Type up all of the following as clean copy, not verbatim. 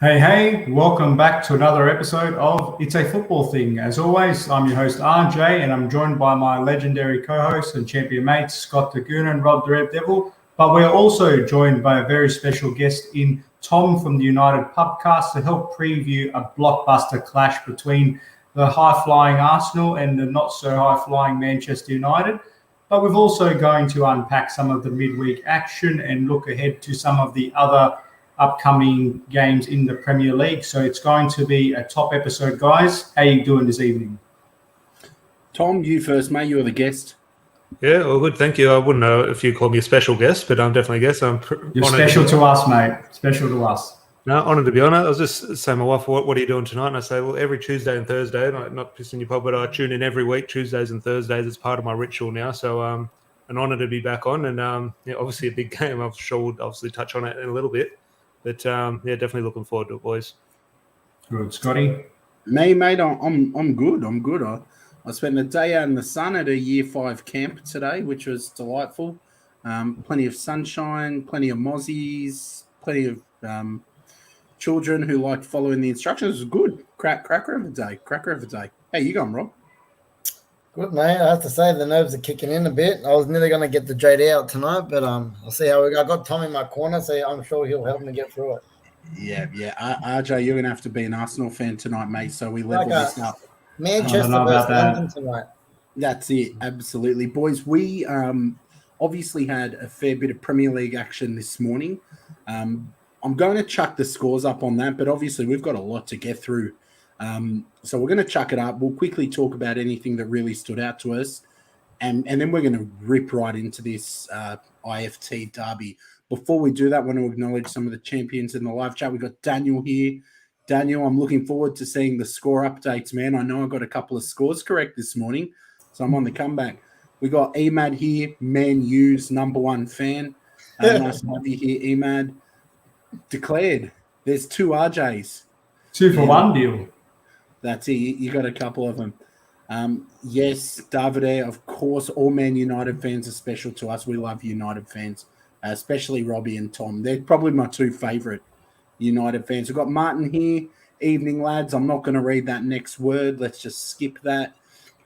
Hey, welcome back to another episode of It's a Football Thing. As always, I'm your host RJ, and I'm joined by my legendary co-host and champion mates, Scott Daguna and Rob the Red Devil. But we're also joined by a very special guest in Tom from the United Pubcast to help preview a blockbuster clash between the high-flying Arsenal and the not-so-high-flying Manchester United. But we're also going to unpack some of the midweek action and look ahead to some of the other upcoming games in the Premier League. So it's going to be a top episode, guys. How are you doing this evening? Tom, you first, mate. You're the guest. Yeah, well, good. Thank you. I wouldn't know if you call me a special guest, but I'm definitely a guest. You're special to us, mate. Special to us. No, honoured to be on it. I was just saying to my wife, what are you doing tonight? And I say, well, every Tuesday and Thursday, not pissing you pub, but I tune in every week, Tuesdays and Thursdays. It's part of my ritual now. So an honour to be back on. And obviously a big game. I'm sure we'll obviously touch on it in a little bit. But definitely looking forward to it, boys. Good, Scotty. Me, mate, I'm good. I'm good. I spent the day out in the sun at a Year 5 camp today, which was delightful. Plenty of sunshine, plenty of mozzies, plenty of children who liked following the instructions. It was good. Cracker of a day. How you going, Rob? Good, mate. I have to say the nerves are kicking in a bit. I was nearly going to get the JD out tonight, but I'll see how we go. I got Tom in my corner, so I'm sure he'll help me get through it. Yeah. RJ, you're going to have to be an Arsenal fan tonight, mate, so we level this up. Manchester versus London tonight. That's it. Absolutely. Boys, we obviously had a fair bit of Premier League action this morning. I'm going to chuck the scores up on that, but obviously we've got a lot to get through. So we're going to chuck it up. We'll quickly talk about anything that really stood out to us. And then we're going to rip right into this IFT Derby. Before we do that, I want to acknowledge some of the champions in the live chat. We've got Daniel here. Daniel, I'm looking forward to seeing the score updates, man. I know I got a couple of scores correct this morning, so I'm on the comeback. We got Emad here, Man U's #1 fan. Nice to have you here, Emad. Declared. There's 2 RJs. 2 for 1 deal. That's it. You got a couple of them. Yes, Davide, of course, all Man United fans are special to us. We love United fans, especially Robbie and Tom. They're probably my 2 favourite United fans. We've got Martin here. Evening, lads. I'm not going to read that next word. Let's just skip that.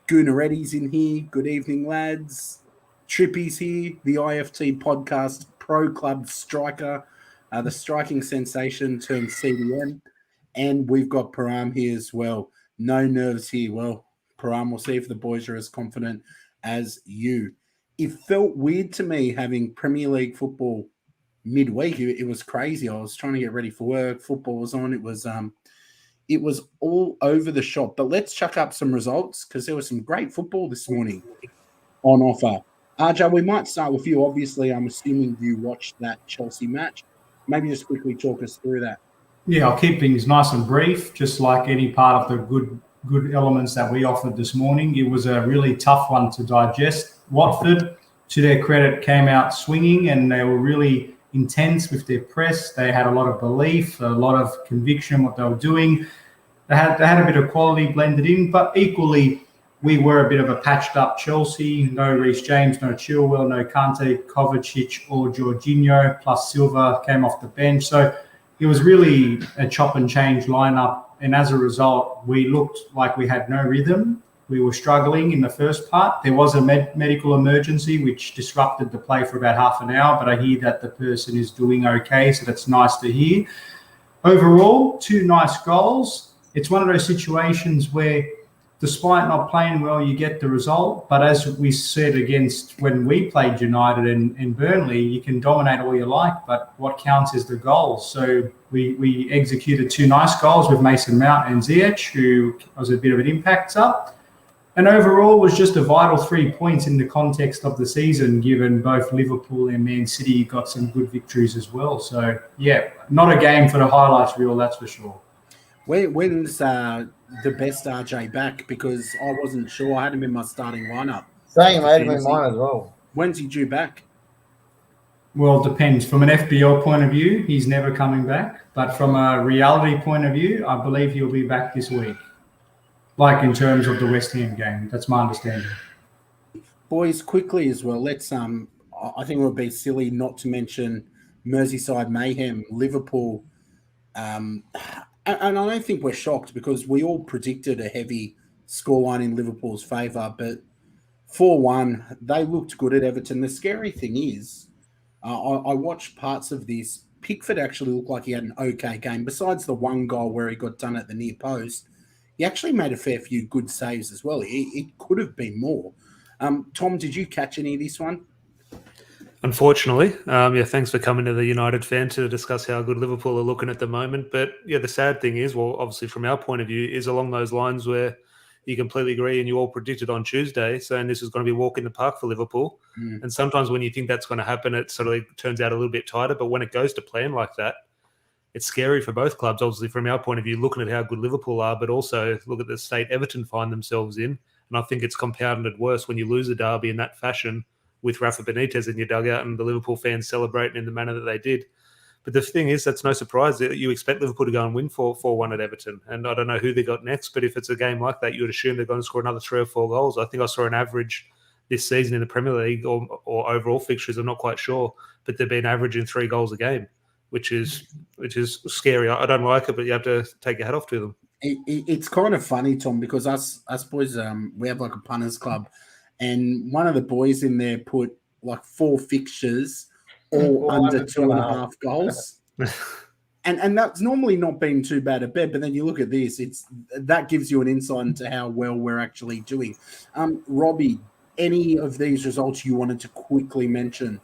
Gunaretti's in here. Good evening, lads. Trippy's here. The IFT podcast pro club striker. The striking sensation turned CDM. And we've got Param here as well. No nerves here. Well, Param, we'll see if the boys are as confident as you. It felt weird to me having Premier League football midweek. It was crazy. I was trying to get ready for work. Football was on. It was all over the shop. But let's chuck up some results because there was some great football this morning on offer. RJ, we might start with you. Obviously, I'm assuming you watched that Chelsea match. Maybe just quickly talk us through that. Yeah, I'll keep things nice and brief, just like any part of the good elements that we offered this morning. It was a really tough one to digest. Watford, to their credit, came out swinging, and they were really intense with their press. They had a lot of belief, a lot of conviction what they were doing. They had a bit of quality blended in, but equally we were a bit of a patched up Chelsea. No Reece James, no Chilwell, no Kante, Kovacic or Jorginho, plus Silva came off the bench. So it was really a chop and change lineup. And as a result, we looked like we had no rhythm. We were struggling in the first part. There was a medical emergency which disrupted the play for about half an hour, but I hear that the person is doing okay, so that's nice to hear. Overall, 2 nice goals. It's one of those situations where despite not playing well, you get the result. But as we said against when we played United and Burnley, you can dominate all you like, but what counts is the goals. So we executed 2 nice goals with Mason Mount and Ziyech, who was a bit of an impact sub. And overall was just a vital 3 points in the context of the season, given both Liverpool and Man City got some good victories as well. So, yeah, not a game for the highlights reel, that's for sure. When's the best RJ back? Because I wasn't sure. I had him in my starting lineup. Same, mate. In mine as well. When's he due back? Well, it depends. From an FPL point of view, he's never coming back. But from a reality point of view, I believe he'll be back this week. Like in terms of the West Ham game. That's my understanding. Boys, quickly as well, let's I think it would be silly not to mention Merseyside mayhem. Liverpool And I don't think we're shocked because we all predicted a heavy scoreline in Liverpool's favour, but 4-1, they looked good at Everton. The scary thing is, I watched parts of this. Pickford actually looked like he had an okay game. Besides the one goal where he got done at the near post, he actually made a fair few good saves as well. It could have been more. Tom, did you catch any of this one? Unfortunately, thanks for coming to the United Fan to discuss how good Liverpool are looking at the moment. But yeah, the sad thing is, well, obviously from our point of view, is along those lines where you completely agree and you all predicted on Tuesday saying this is going to be a walk in the park for Liverpool. And sometimes when you think that's going to happen, it sort of turns out a little bit tighter. But when it goes to plan like that, it's scary for both clubs, obviously, from our point of view, looking at how good Liverpool are, but also look at the state Everton find themselves in. And I think it's compounded worse when you lose a derby in that fashion with Rafa Benitez in your dugout and the Liverpool fans celebrating in the manner that they did. But the thing is, that's no surprise that you expect Liverpool to go and win 4-1 at Everton. And I don't know who they got next, but if it's a game like that, you would assume they're going to score another 3 or 4 goals. I think I saw an average this season in the Premier League or overall fixtures, I'm not quite sure, but they've been averaging 3 goals a game, which is scary. I don't like it, but you have to take your hat off to them. It's kind of funny, Tom, because us boys, we have like a punters club, and one of the boys in there put like 4 fixtures all under 2.5 goals. And that's normally not been too bad a bet, but then you look at this, that gives you an insight into how well we're actually doing. Robbie, any of these results you wanted to quickly mention?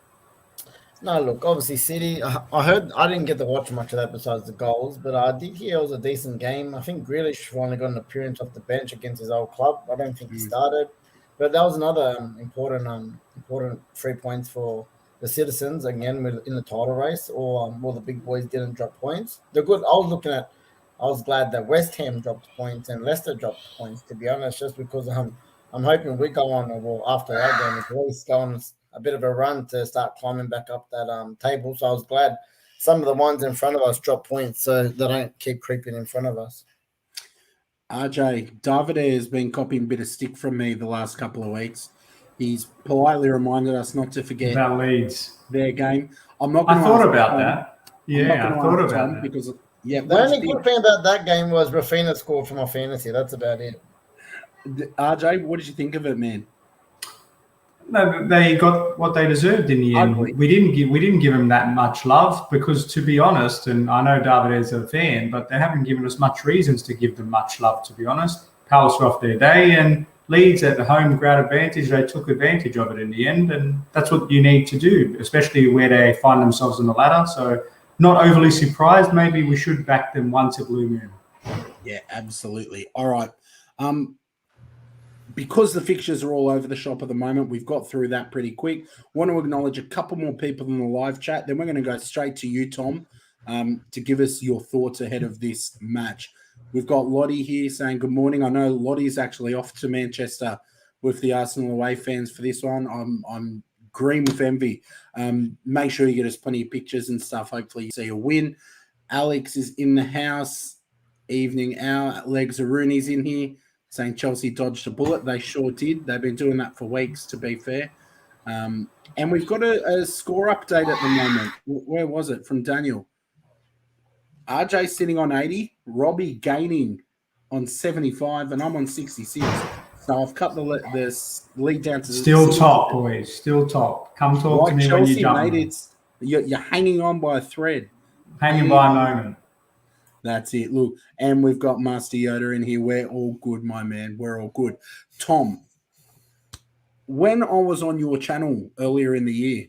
No, look, obviously City, I heard, I didn't get to watch much of that besides the goals, but I did hear it was a decent game. I think Grealish finally got an appearance off the bench against his old club. I don't think he started, but that was another important 3 points for the Citizens, again, in the title race, or the big boys didn't drop points. They're good. I was glad that West Ham dropped points and Leicester dropped points, to be honest, just because I'm hoping we go on, after our game, at least go on a bit of a run to start climbing back up that table. So I was glad some of the ones in front of us drop points so they don't keep creeping in front of us. RJ, Davide has been copying a bit of stick from me the last couple of weeks. He's politely reminded us not to forget About Leeds. Their game. I thought about that. Yeah, I thought about that. Because the only good thing about that game was Rafinha scored for my fantasy. That's about it. RJ, what did you think of it, man? No, they got what they deserved in the end. We didn't give them that much love because, to be honest, and I know David is a fan, but they haven't given us much reasons to give them much love. To be honest, Palace were off their day, and Leeds at the home ground advantage. They took advantage of it in the end, and that's what you need to do, especially where they find themselves in the ladder. So, not overly surprised. Maybe we should back them once a blue moon. Yeah, absolutely. All right. Because the fixtures are all over the shop at the moment, we've got through that pretty quick. Want to acknowledge a couple more people in the live chat. Then we're going to go straight to you, Tom, to give us your thoughts ahead of this match. We've got Lottie here saying good morning. I know Lottie's actually off to Manchester with the Arsenal away fans for this one. I'm green with envy. Make sure you get us plenty of pictures and stuff. Hopefully you see a win. Alex is in the house. Evening hour. Legs Rooney's in here saying Chelsea dodged a bullet. They sure did. They've been doing that for weeks, to be fair. And we've got a score update at the moment. Where was it? From Daniel. RJ sitting on 80, Robbie gaining on 75, and I'm on 66. So I've cut the lead down to still top, boys. Still top. Come talk to me Chelsea, when you jump. Mate, you're hanging on by a thread. Hanging by a moment. That's it. Look, and we've got Master Yoda in here. We're all good, my man. We're all good. Tom, when I was on your channel earlier in the year,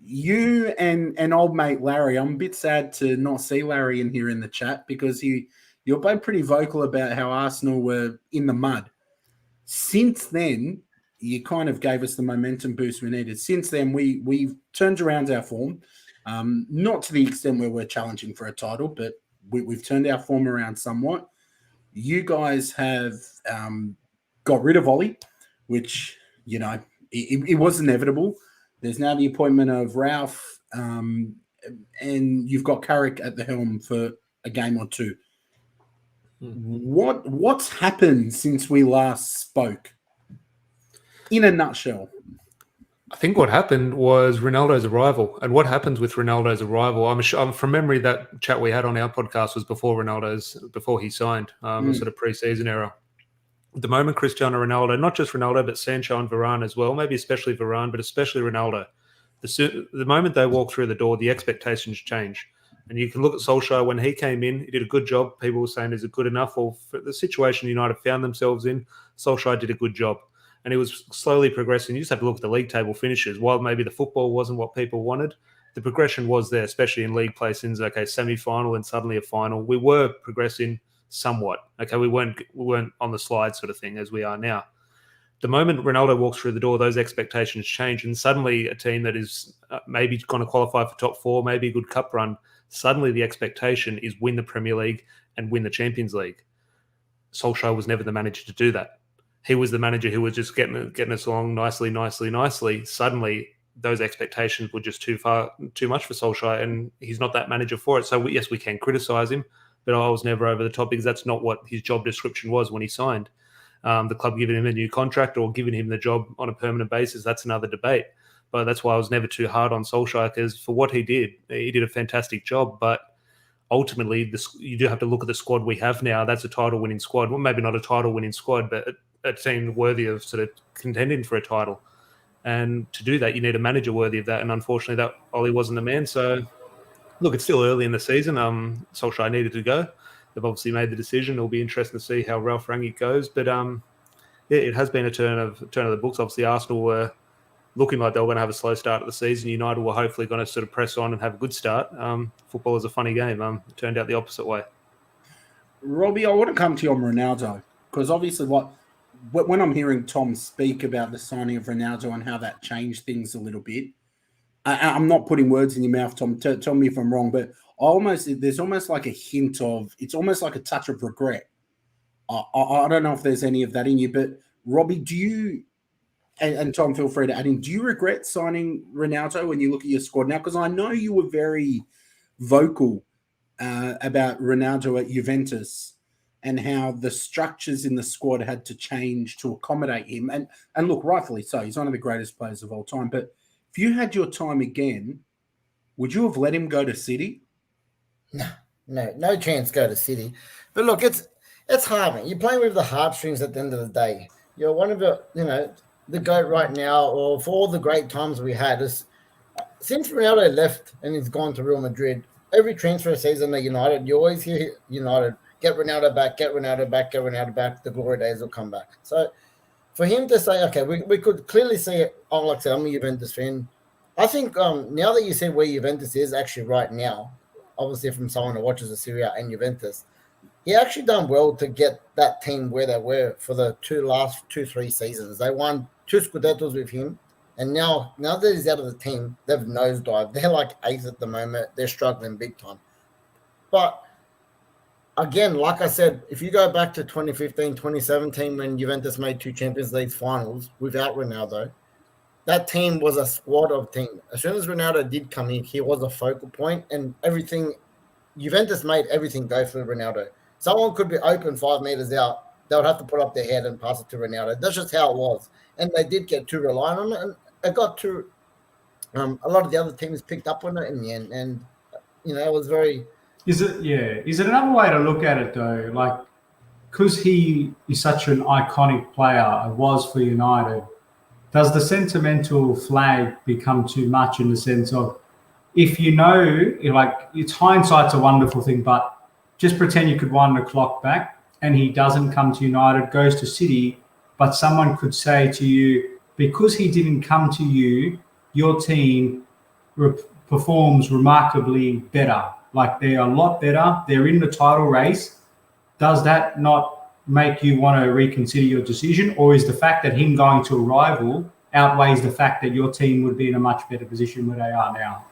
you and old mate Larry, I'm a bit sad to not see Larry in here in the chat because you're both pretty vocal about how Arsenal were in the mud. Since then, you kind of gave us the momentum boost we needed. Since then, we've turned around our form, not to the extent where we're challenging for a title, but we've turned our form around somewhat. You guys have got rid of Ollie, which, you know, it was inevitable. There's now the appointment of Ralph, and you've got Carrick at the helm for a game or two. What's happened since we last spoke? In a nutshell. I think what happened was Ronaldo's arrival. And what happens with Ronaldo's arrival, I'm from memory, that chat we had on our podcast was before he signed, a sort of pre-season era. The moment Cristiano Ronaldo, not just Ronaldo, but Sancho and Varane as well, maybe especially Varane, but especially Ronaldo, the moment they walk through the door, the expectations change. And you can look at Solskjaer when he came in, he did a good job. People were saying, is it good enough? Or for the situation United found themselves in, Solskjaer did a good job. And he was slowly progressing. You just have to look at the league table finishes. While maybe the football wasn't what people wanted, the progression was there, especially in league play since, semi-final and suddenly a final. We were progressing somewhat. Okay, we weren't on the slide sort of thing as we are now. The moment Ronaldo walks through the door, those expectations change. And suddenly a team that is maybe going to qualify for top four, maybe a good cup run, suddenly the expectation is win the Premier League and win the Champions League. Solskjaer was never the manager to do that. He was the manager who was just getting us along nicely. Suddenly, those expectations were just too much for Solskjaer, and he's not that manager for it. So, yes, we can criticise him, but I was never over the top because that's not what his job description was when he signed. The club giving him a new contract or giving him the job on a permanent basis, that's another debate. But that's why I was never too hard on Solskjaer, because for what he did a fantastic job. But ultimately, you do have to look at the squad we have now. That's a title-winning squad. Well, maybe not a title-winning squad, but a team worthy of sort of contending for a title. And to do that, you need a manager worthy of that. And unfortunately, that Ollie wasn't the man. So, look, it's still early in the season. Solskjaer needed to go. They've obviously made the decision. It'll be interesting to see how Ralph Rangnick goes. But it has been a turn of the books. Obviously, Arsenal were looking like they were going to have a slow start of the season. United were hopefully going to sort of press on and have a good start. Football is a funny game. It turned out the opposite way. Robbie, I want to come to you on Ronaldo, because obviously when I'm hearing Tom speak about the signing of Ronaldo and how that changed things a little bit, I'm not putting words in your mouth, Tom. Tell me if I'm wrong, but there's almost like a hint of, it's almost like a touch of regret. I don't know if there's any of that in you, but Robbie, do you, and Tom, feel free to add in, do you regret signing Ronaldo when you look at your squad now? Because I know you were very vocal about Ronaldo at Juventus and how the structures in the squad had to change to accommodate him. And look, rightfully so, he's one of the greatest players of all time. But if you had your time again, would you have let him go to City? No chance go to City. But look, it's hard, man. You're playing with the heartstrings at the end of the day. You're one of the GOAT right now, or for all the great times we had. Since Ronaldo left and he's gone to Real Madrid, every transfer season at United, you always hear United, get Ronaldo back, the glory days will come back. So for him to say, okay, we could clearly see it. Like I said, I'm a Juventus fan. I think now that you see where Juventus is actually right now, obviously from someone who watches the Serie A and Juventus, he actually done well to get that team where they were for the last 2-3 seasons. They won 2 Scudettos with him, and now that he's out of the team, they've nosedived. They're like 8th at the moment. They're struggling big time. But again, like I said, if you go back to 2015, 2017, when Juventus made 2 Champions League finals without Ronaldo, that team was a squad of team. As soon as Ronaldo did come in, he was a focal point, and everything, Juventus made everything go through Ronaldo. Someone could be open 5 meters out. They would have to put up their head and pass it to Ronaldo. That's just how it was. And they did get too reliant on it. And it got too a lot of the other teams picked up on it in the end. And, it was very... Is it another way to look at it, though? Like, because he is such an iconic player, was for United, does the sentimental flag become too much in the sense of, if it's hindsight's a wonderful thing, but just pretend you could wind the clock back and he doesn't come to United, goes to City, but someone could say to you, because he didn't come to you, your team performs remarkably better. Like, they're a lot better. They're in the title race. Does that not make you want to reconsider your decision? Or is the fact that him going to a rival outweighs the fact that your team would be in a much better position where they are now?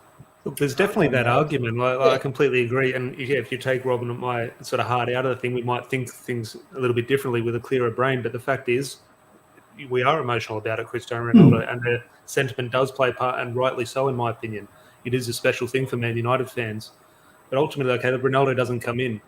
Look, there's definitely that argument. I completely agree. And if you take Robin and my sort of heart out of the thing, we might think things a little bit differently with a clearer brain. But the fact is, we are emotional about it, Cristiano Ronaldo, and the sentiment does play part, and rightly so, in my opinion. It is a special thing for Man United fans. But ultimately, Ronaldo doesn't come in.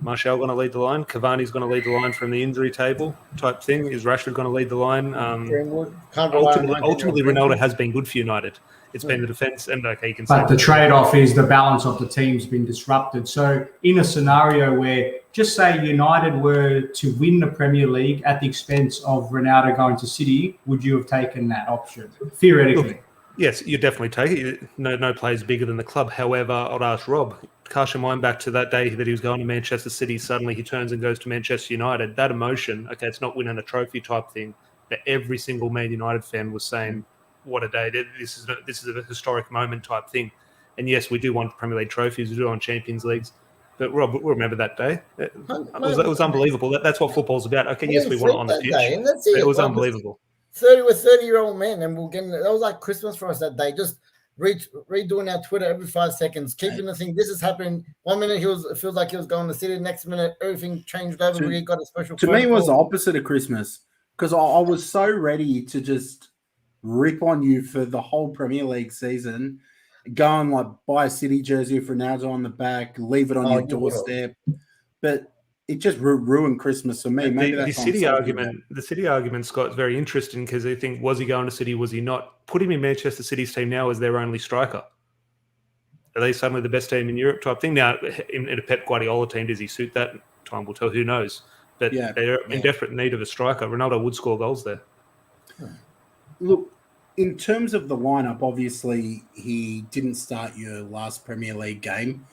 Martial going to lead the line? Cavani's going to lead the line from the injury table type thing? Is Rashford going to lead the line? Greenwood. Can't rely on Ultimately, Ronaldo has been good for United. It's been the defence, and okay, you can say. But the trade-off is the balance of the team's been disrupted. So in a scenario where, just say United were to win the Premier League at the expense of Ronaldo going to City, would you have taken that option? Theoretically. Look, yes, you definitely take it. No player's bigger than the club. However, I'd ask Rob, cast your mind back to that day that he was going to Manchester City. Suddenly he turns and goes to Manchester United. That emotion, okay, it's not winning a trophy type thing, but every single Man United fan was saying, what a day. This is a historic moment type thing. And yes, we do want Premier League trophies. We do want Champions Leagues. But Rob, we'll remember that day. It was unbelievable. That's what football's about. Okay, yes, we want it on the pitch. It was unbelievable. 30-year-old men, and that was like Christmas for us that day. Just redoing our Twitter every 5 seconds, keeping the thing. This is happening. 1 minute it feels like he was going to City. Next minute everything changed over. We got a special. To me, it was the opposite of Christmas because I was so ready to just rip on you for the whole Premier League season. Go and like buy a City jersey for Ronaldo on the back, leave it on your doorstep. But it just ruined Christmas for me. Maybe the City argument, Scott, is very interesting because they think, was he going to City? Was he not? Put him in Manchester City's team now as their only striker. Are they suddenly the best team in Europe type thing? Now, in a Pep Guardiola team, does he suit that? Time will tell. Who knows? But they're in desperate need of a striker. Ronaldo would score goals there. Look, in terms of the lineup, obviously he didn't start your last Premier League game.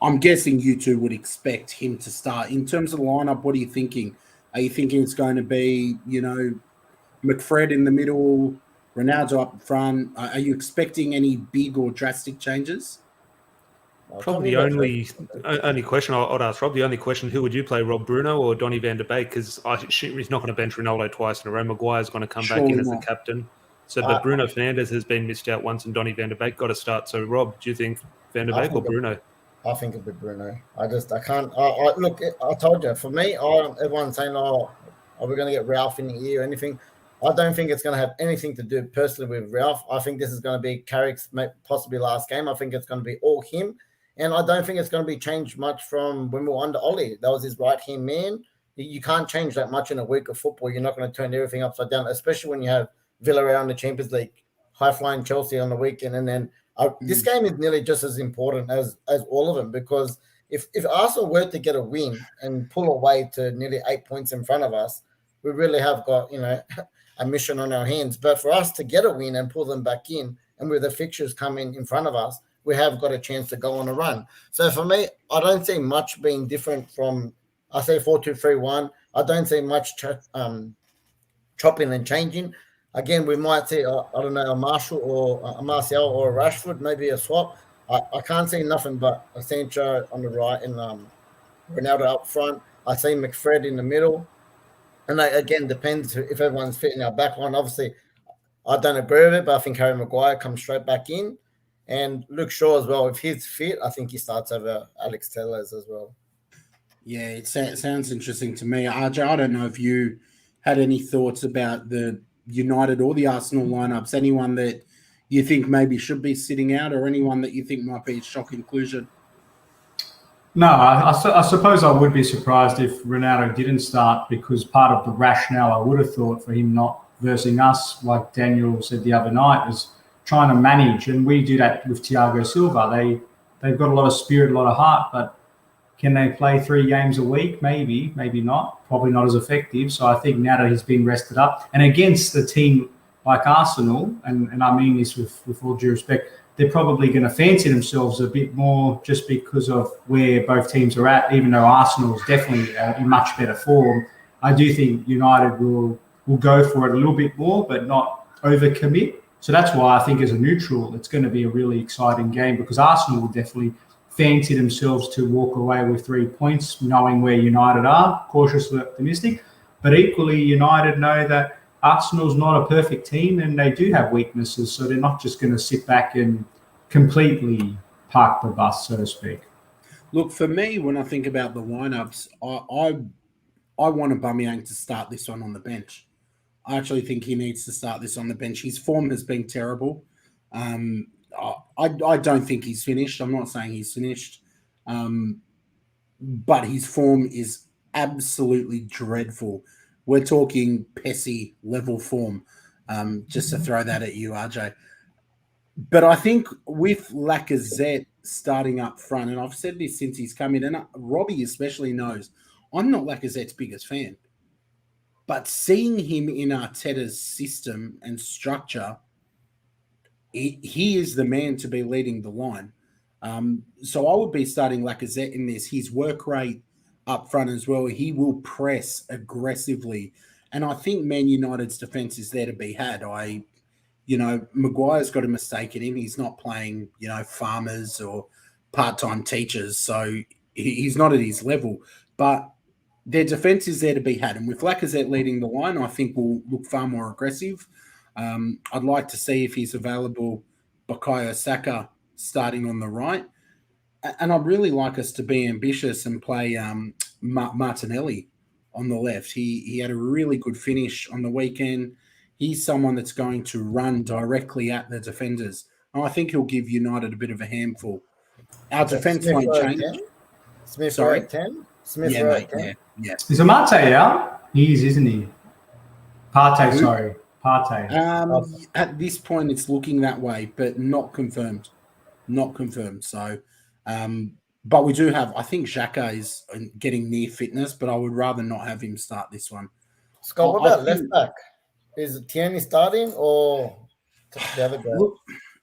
I'm guessing you two would expect him to start. In terms of the lineup, what are you thinking? Are you thinking it's going to be, McFred in the middle, Ronaldo up front? Are you expecting any big or drastic changes? Probably the only question I'd ask Rob, the only question, who would you play, Rob Bruno or Donny van de Beek? Because he's not going to bench Ronaldo twice in a row. Maguire's going to come back in as the captain. So, but Bruno Fernandes has been missed out once, and Donny van de Beek got to start. So, Rob, do you think Van de Beek or Bruno? I think it'd be Bruno. I can't. Look, I told you. For me, everyone's saying, "Oh, are we going to get Ralph in the ear or anything?" I don't think it's going to have anything to do personally with Ralph. I think this is going to be Carrick's possibly last game. I think it's going to be all him, and I don't think it's going to be changed much from when we were under Ollie. That was his right hand man. You can't change that much in a week of football. You're not going to turn everything upside down, especially when you have Villarreal in the Champions League, high-flying Chelsea on the weekend, and then this game is nearly just as important as all of them, because if Arsenal were to get a win and pull away to nearly 8 points in front of us, we really have got a mission on our hands. But for us to get a win and pull them back in, and with the fixtures coming in front of us, we have got a chance to go on a run. So for me, I don't see much being different from, I say 4-2-3-1. I don't see much chopping and changing. Again, we might see, I don't know, a Marshall or a Martial or a Rashford, maybe a swap. I can't see nothing but a Sancho on the right and Ronaldo up front. I see McFred in the middle. And that, again, depends if everyone's fit in our back line. Obviously, I don't agree with it, but I think Harry Maguire comes straight back in. And Luke Shaw as well. If he's fit, I think he starts over Alex Telles as well. Yeah, it sounds interesting to me. RJ, I don't know if you had any thoughts about the United or the Arsenal lineups, anyone that you think maybe should be sitting out or anyone that you think might be a shock inclusion? No, I suppose I would be surprised if Ronaldo didn't start, because part of the rationale I would have thought for him not versing us, like Daniel said the other night, is trying to manage, and we do that with Thiago Silva. They've got a lot of spirit, a lot of heart, but can they play 3 games a week? Maybe not. Probably not as effective. So I think now that he's been rested up, and against a team like Arsenal, and I mean this with all due respect, they're probably going to fancy themselves a bit more just because of where both teams are at, even though Arsenal is definitely in much better form. I do think United will go for it a little bit more, but not overcommit. So that's why I think as a neutral, it's going to be a really exciting game, because Arsenal will definitely fancy themselves to walk away with 3 points, knowing where United are, cautiously optimistic. But equally, United know that Arsenal's not a perfect team and they do have weaknesses, so they're not just going to sit back and completely park the bus, so to speak. Look, for me, when I think about the lineups, I want Aubameyang to start this one on the bench. I actually think he needs to start this on the bench. His form has been terrible. I don't think he's finished. I'm not saying he's finished. but his form is absolutely dreadful. We're talking Pessy level form, just to throw that at you, RJ. But I think with Lacazette starting up front, and I've said this since he's come in, and Robbie especially knows, I'm not Lacazette's biggest fan. But seeing him in Arteta's system and structure, he is the man to be leading the line. So I would be starting Lacazette in this. His work rate up front as well. He will press aggressively. And I think Man United's defence is there to be had. Maguire's got a mistake in him. He's not playing, farmers or part-time teachers. So he's not at his level. But their defence is there to be had. And with Lacazette leading the line, I think we'll look far more aggressive. I'd like to see if he's available, Bukayo Saka starting on the right. And I'd really like us to be ambitious and play Martinelli on the left. He had a really good finish on the weekend. He's someone that's going to run directly at the defenders. And I think he'll give United a bit of a handful. Our defence won't change. Smith Sorry? at 10? Smith Yeah, at mate, 10? yeah. Is Amate out? He is, isn't he? Partey, Who? sorry. Partey. At this point, it's looking that way, but not confirmed. Not confirmed. So, but we do have, I think Xhaka is getting near fitness, but I would rather not have him start this one. Scott, what about left back? Is Tierney starting or the other guy? Look,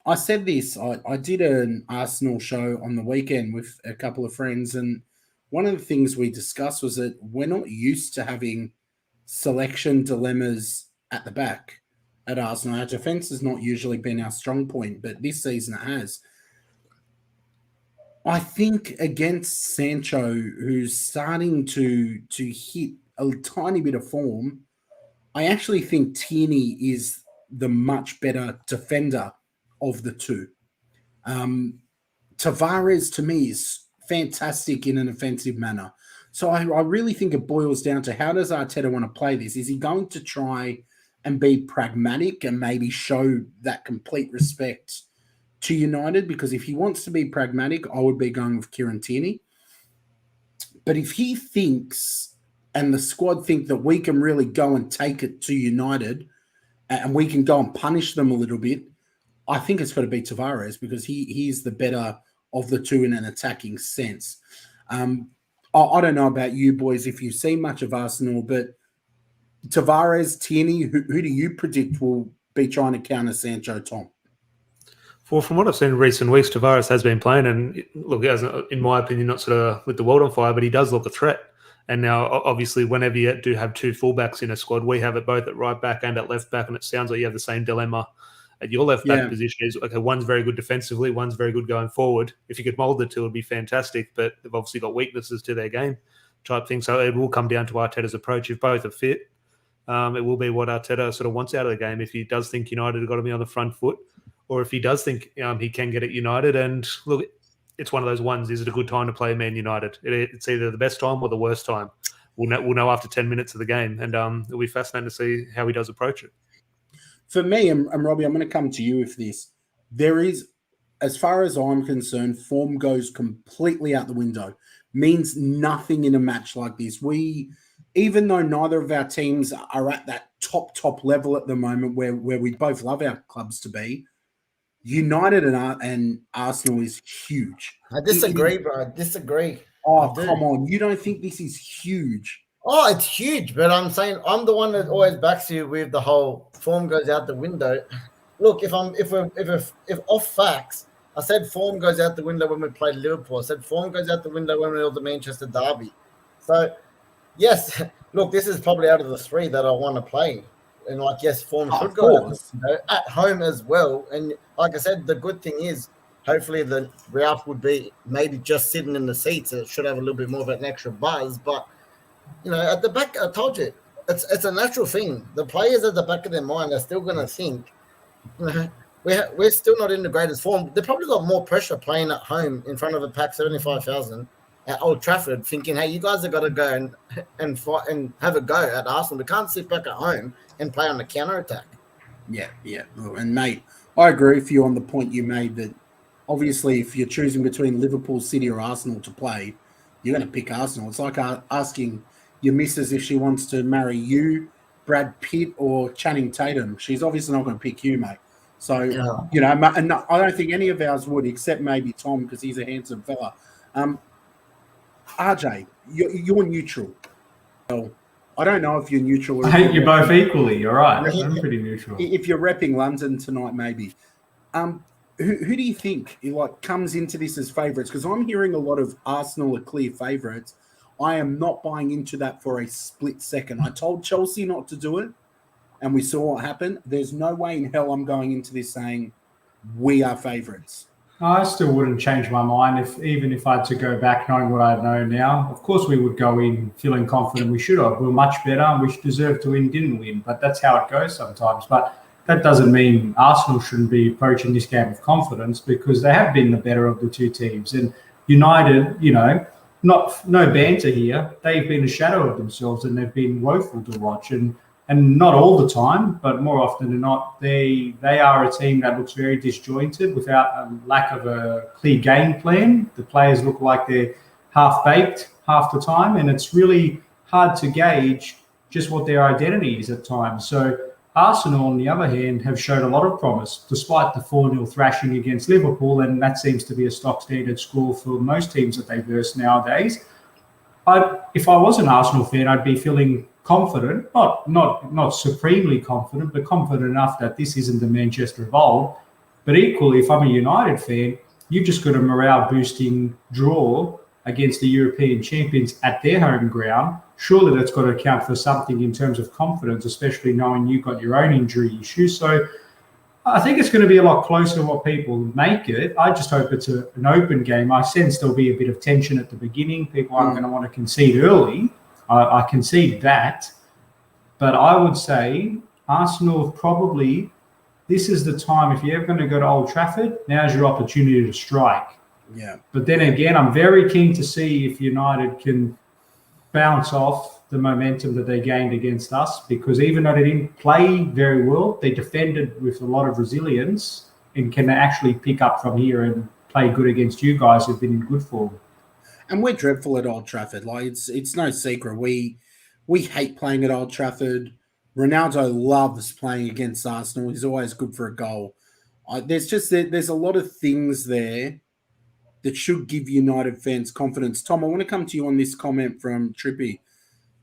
I said this. I did an Arsenal show on the weekend with a couple of friends, and one of the things we discussed was that we're not used to having selection dilemmas at the back at Arsenal. Our defence has not usually been our strong point, but this season it has. I think against Sancho, who's starting to hit a tiny bit of form, I actually think Tierney is the much better defender of the two. Tavares, to me, is fantastic in an offensive manner. So I really think it boils down to how does Arteta want to play this? Is he going to try and be pragmatic and maybe show that complete respect to United? Because if he wants to be pragmatic, I would be going with Kieran Tierney. But if he thinks, and the squad think that we can really go and take it to United and we can go and punish them a little bit, I think it's got to be Tavares because he's the better of the two in an attacking sense. I don't know about you boys if you've seen much of Arsenal, but Tavares, Tierney, who do you predict will be trying to counter Sancho, Tom? Well, from what I've seen in recent weeks, Tavares has been playing, and look, he hasn't, in my opinion, not sort of lit the world on fire, but he does look a threat. And now, obviously, whenever you do have two fullbacks in a squad, we have it both at right back and at left back, and it sounds like you have the same dilemma at your left back position. Is okay, one's very good defensively, one's very good going forward. If you could mould the two, it would be fantastic, but they've obviously got weaknesses to their game type thing. So it will come down to Arteta's approach. If both are fit, it will be what Arteta sort of wants out of the game. If he does think United have got to be on the front foot, or if he does think he can get at United. And look, it's one of those ones. Is it a good time to play Man United? It's either the best time or the worst time. We'll know after 10 minutes of the game, and it'll be fascinating to see how he does approach it. For me, and Robbie, I'm going to come to you with this. There is, as far as I'm concerned, form goes completely out the window. Means nothing in a match like this. Even though neither of our teams are at that top level at the moment where we both love our clubs to be, United and Arsenal is huge. I disagree, bro. I disagree. Oh, come on. You don't think this is huge? Oh, it's huge, but I'm saying I'm the one that always backs you with the whole form goes out the window. Look, if off facts, I said form goes out the window when we played Liverpool. I said form goes out the window when we were the Manchester Derby. So, yes, look, this is probably out of the three that I want to play. And, yes, form should go out the window at home as well. And, like I said, the good thing is hopefully the Real would be maybe just sitting in the seats. It should have a little bit more of an extra buzz. But, at the back, I told you, it's a natural thing. The players at the back of their mind are still going to think, we're still not in the greatest form. They probably got more pressure playing at home in front of a pack 75,000 at Old Trafford, thinking, hey, you guys have got to go and fight and have a go at Arsenal. We can't sit back at home and play on the counter-attack. Yeah. And, mate, I agree with you on the point you made that obviously if you're choosing between Liverpool, City or Arsenal to play, you're going to pick Arsenal. It's like asking your missus if she wants to marry you, Brad Pitt, or Channing Tatum. She's obviously not going to pick you, mate. So, you know, and I don't think any of ours would, except maybe Tom, because he's a handsome fella. RJ, you're neutral. Well, I don't know if you're neutral. Or I hate you both equally. You're right. I'm pretty neutral. If you're repping London tonight, maybe. Who do you think comes into this as favourites? Because I'm hearing a lot of Arsenal are clear favourites. I am not buying into that for a split second. I told Chelsea not to do it, and we saw what happened. There's no way in hell I'm going into this saying we are favourites. I still wouldn't change my mind even if I had to go back knowing what I know now. Of course, we would go in feeling confident we should have. We were much better. We deserved to win, didn't win. But that's how it goes sometimes. But that doesn't mean Arsenal shouldn't be approaching this game with confidence, because they have been the better of the two teams. And United, you know, no banter here. They've been a shadow of themselves, and they've been woeful to watch. And not all the time, but more often than not, they are a team that looks very disjointed without a lack of a clear game plan. The players look like they're half-baked half the time, and it's really hard to gauge just what their identity is at times. So Arsenal, on the other hand, have shown a lot of promise, despite the 4-0 thrashing against Liverpool, and that seems to be a stock standard score for most teams that they verse nowadays. If I was an Arsenal fan, I'd be feeling confident, not supremely confident, but confident enough that this isn't the Manchester of old. But equally, if I'm a United fan, you've just got a morale-boosting draw against the European champions at their home ground. Surely that's got to account for something in terms of confidence, especially knowing you've got your own injury issues. So I think it's going to be a lot closer to what people make it. I just hope it's an open game. I sense there'll be a bit of tension at the beginning. People aren't going to want to concede early. I concede that. But I would say Arsenal probably, this is the time, if you're ever going to go to Old Trafford, now's your opportunity to strike. Yeah. But then again, I'm very keen to see if United can bounce off the momentum that they gained against us, because even though they didn't play very well, they defended with a lot of resilience and can actually pick up from here and play good against you guys who've been in good form. And we're dreadful at Old Trafford. Like it's no secret. We hate playing at Old Trafford. Ronaldo loves playing against Arsenal. He's always good for a goal. There's a lot of things there that should give United fans confidence. Tom, I want to come to you on this comment from Trippy.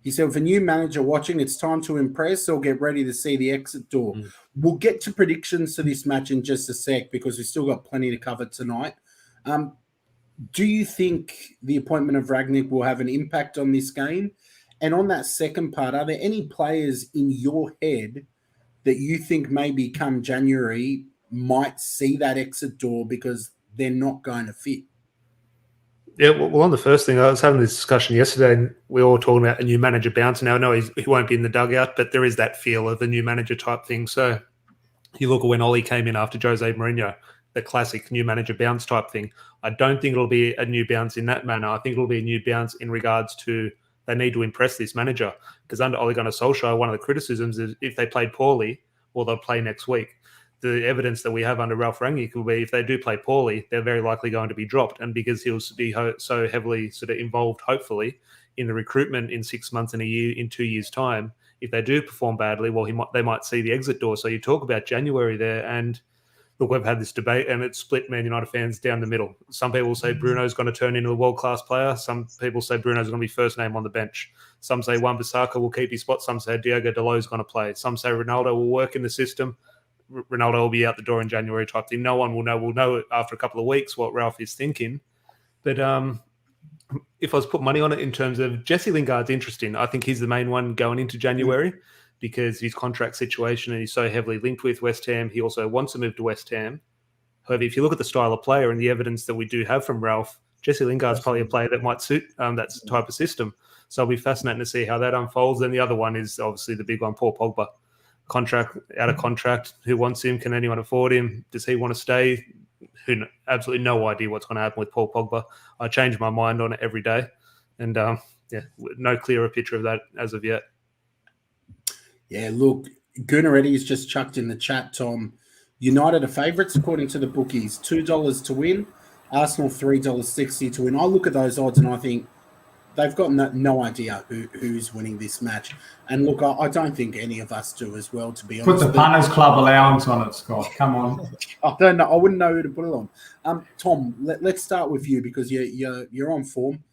He said, with a new manager watching, it's time to impress or get ready to see the exit door. We'll get to predictions to this match in just a sec, because we've still got plenty to cover tonight. Do you think the appointment of Rangnick will have an impact on this game? And on that second part, are there any players in your head that you think maybe come January might see that exit door because they're not going to fit? Yeah, well, on the first thing, I was having this discussion yesterday, and we were all talking about a new manager bounce. Now, I know he won't be in the dugout, but there is that feel of the new manager type thing. So you look at when Ollie came in after Jose Mourinho, the classic new manager bounce type thing. I don't think it'll be a new bounce in that manner. I think it'll be a new bounce in regards to they need to impress this manager, because under Ole Gunnar Solskjaer, one of the criticisms is if they played poorly, well, they'll play next week. The evidence that we have under Ralph Rangnick will be if they do play poorly, they're very likely going to be dropped. And because he'll be so heavily sort of involved, hopefully, in the recruitment in 6 months and a year, in 2 years' time, if they do perform badly, well, they might see the exit door. So you talk about January there, and look, we've had this debate, and it's split Man United fans down the middle. Some people say Bruno's going to turn into a world-class player. Some people say Bruno's going to be first name on the bench. Some say Wan-Bissaka will keep his spot. Some say Diogo Dalot's going to play. Some say Ronaldo will work in the system. Ronaldo will be out the door in January type thing. No one will know. We'll know after a couple of weeks what Ralph is thinking. But if I was put money on it in terms of Jesse Lingard's interesting, I think he's the main one going into January because his contract situation, and he's so heavily linked with West Ham. He also wants to move to West Ham. However, if you look at the style of player and the evidence that we do have from Ralph, Jesse Lingard's probably a player that might suit that type of system. So it'll be fascinating to see how that unfolds. Then the other one is obviously the big one, Paul Pogba. Out of contract. Who wants him? Can anyone afford him? Does he want to stay? Absolutely no idea what's going to happen with Paul Pogba. I change my mind on it every day, and no clearer picture of that as of yet. Yeah, look, Gunaretti just chucked in the chat, Tom. United are favourites according to the bookies. $2 to win. Arsenal $3.60 to win. I look at those odds and I think they've got no idea who's winning this match. And look, I don't think any of us do as well, to be Put honest. the punters club allowance on it, Scott. Come on. I don't know. I wouldn't know who to put it on. Tom, let's start with you because you're on form.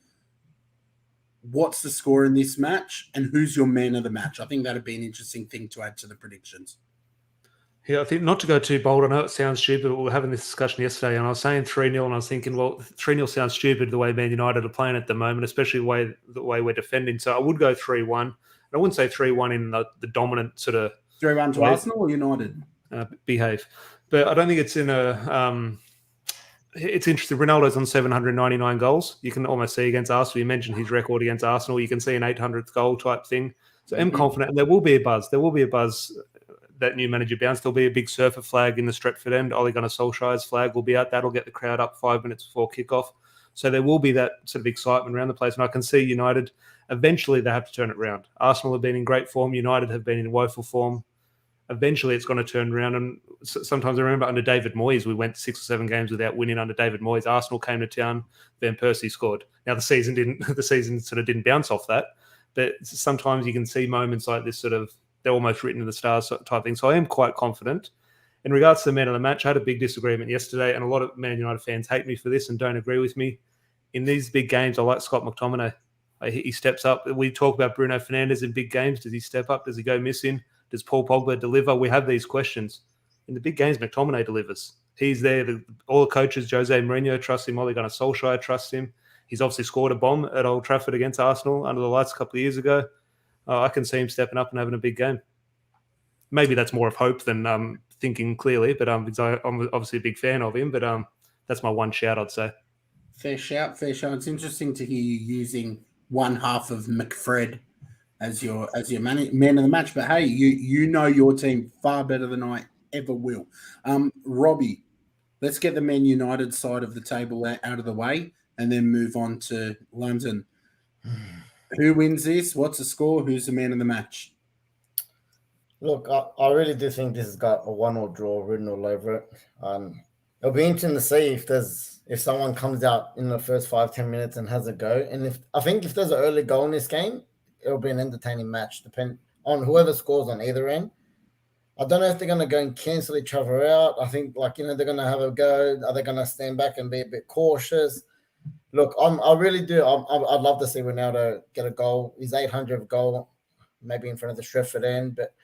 What's the score in this match, and who's your man of the match? I think that'd be an interesting thing to add to the predictions. Yeah, I think not to go too bold. I know it sounds stupid, but we were having this discussion yesterday, and I was saying 3-0, and I was thinking, well, 3-0 sounds stupid the way Man United are playing at the moment, especially the way we're defending. So I would go 3-1. And I wouldn't say 3-1 in the dominant sort of 3-1 to Arsenal or United? Behave. But I don't think it's in a... it's interesting. Ronaldo's on 799 goals. You can almost see against Arsenal. You mentioned his record against Arsenal. You can see an 800th goal type thing. So I'm confident, and there will be a buzz. There will be a buzz. That new manager bounce. There'll be a big surfer flag in the Stretford end. Ole Gunnar Solskjaer's flag will be out. That'll get the crowd up 5 minutes before kickoff. So there will be that sort of excitement around the place. And I can see United, eventually they have to turn it around. Arsenal have been in great form. United have been in woeful form. Eventually it's going to turn around. And sometimes I remember under David Moyes, we went 6 or 7 games without winning under David Moyes. Arsenal came to town, Van Persie scored. Now the season sort of didn't bounce off that. But sometimes you can see moments like this sort of, they're almost written in the stars type thing. So I am quite confident. In regards to the man of the match, I had a big disagreement yesterday, and a lot of Man United fans hate me for this and don't agree with me. In these big games, I like Scott McTominay. He steps up. We talk about Bruno Fernandes in big games. Does he step up? Does he go missing? Does Paul Pogba deliver? We have these questions. In the big games, McTominay delivers. He's there. All the coaches, Jose Mourinho, trust him. Ole Gunnar Solskjaer trust him. He's obviously scored a bomb at Old Trafford against Arsenal under the lights a couple of years ago. I can see him stepping up and having a big game. Maybe that's more of hope than thinking clearly, but I'm obviously a big fan of him. But that's my one shout, I'd say. Fair shout. It's interesting to hear you using one half of McFred as your man of the match. But hey, you know your team far better than I ever will. Robbie, let's get the Man United side of the table out of the way and then move on to London. Who wins this? What's the score? Who's the man of the match? Look, I really do think this has got a 1-1 draw written all over it. It'll be interesting to see if someone comes out in the first 5-10 minutes and has a go. And if there's an early goal in this game, it'll be an entertaining match, depending on whoever scores on either end. I don't know if they're going to go and cancel each other out. I think, they're going to have a go. Are they going to stand back and be a bit cautious? Look, I really do. I'd love to see Ronaldo get a goal. His 800th goal, maybe in front of the Stretford end. But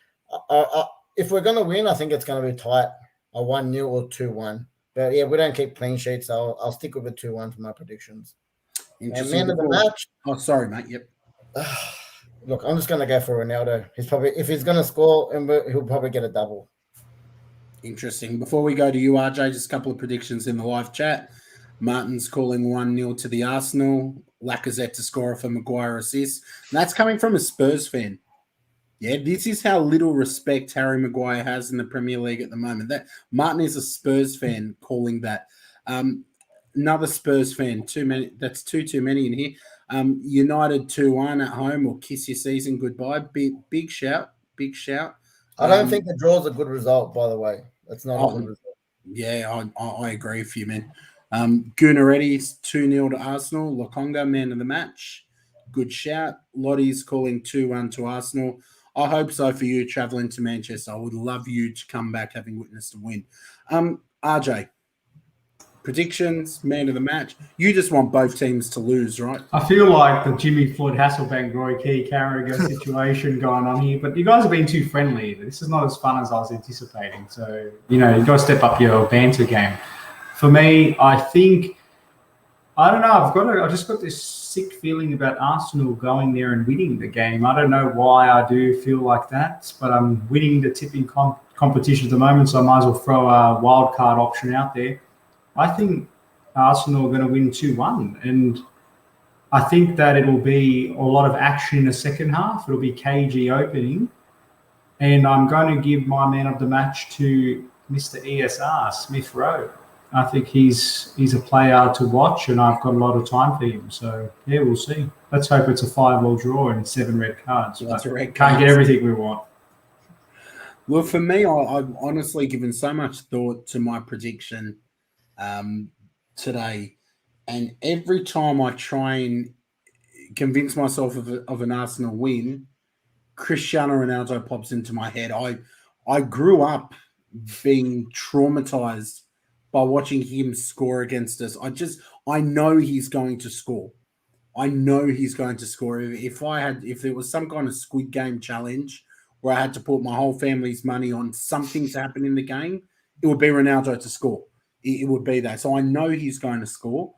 if we're going to win, I think it's going to be tight, a 1-0 or 2-1. But yeah, we don't keep clean sheets. I'll stick with a 2-1 for my predictions. And man of the match. Oh, sorry, mate. Yep. Look, I'm just going to go for Ronaldo. If he's going to score, he'll probably get a double. Interesting. Before we go to you, RJ, just a couple of predictions in the live chat. Martin's calling 1-0 to the Arsenal. Lacazette to score for Maguire assist. And that's coming from a Spurs fan. Yeah, this is how little respect Harry Maguire has in the Premier League at the moment. That Martin is a Spurs fan calling that. Another Spurs fan, too many. That's too many in here. United 2-1 at home or kiss your season goodbye. Big shout. I don't think the draw's a good result, by the way. That's not a good result. Yeah, I agree with you, man. Gunaretti's 2-0 to Arsenal. Lokonga, man of the match. Good shout. Lottie's calling 2-1 to Arsenal. I hope so for you travelling to Manchester. I would love you to come back having witnessed a win. RJ, predictions, man of the match. You just want both teams to lose, right? I feel like the Jimmy Floyd Hasselbank Roy Key Carragher situation going on here, but you guys have been too friendly. This is not as fun as I was anticipating. So, you got to step up your banter game. For me, I think, I don't know, I've just got this sick feeling about Arsenal going there and winning the game. I don't know why I do feel like that, but I'm winning the tipping competition at the moment, so I might as well throw a wild card option out there. I think Arsenal are going to win 2-1, and I think that it'll be a lot of action in the second half. It'll be cagey opening, and I'm going to give my man of the match to Mr. ESR, Smith Rowe. I think he's a player to watch, and I've got a lot of time for him. So, yeah, we'll see. Let's hope it's a 5-all draw and 7 red cards. Can't get everything we want. Well, for me, I've honestly given so much thought to my prediction today, and every time I try and convince myself of an Arsenal win, Cristiano Ronaldo pops into my head. I grew up being traumatized by watching him score against us. I know he's going to score. I know he's going to score. If there was some kind of Squid Game challenge where I had to put my whole family's money on something to happen in the game, it would be Ronaldo to score. It would be that. So I know he's going to score.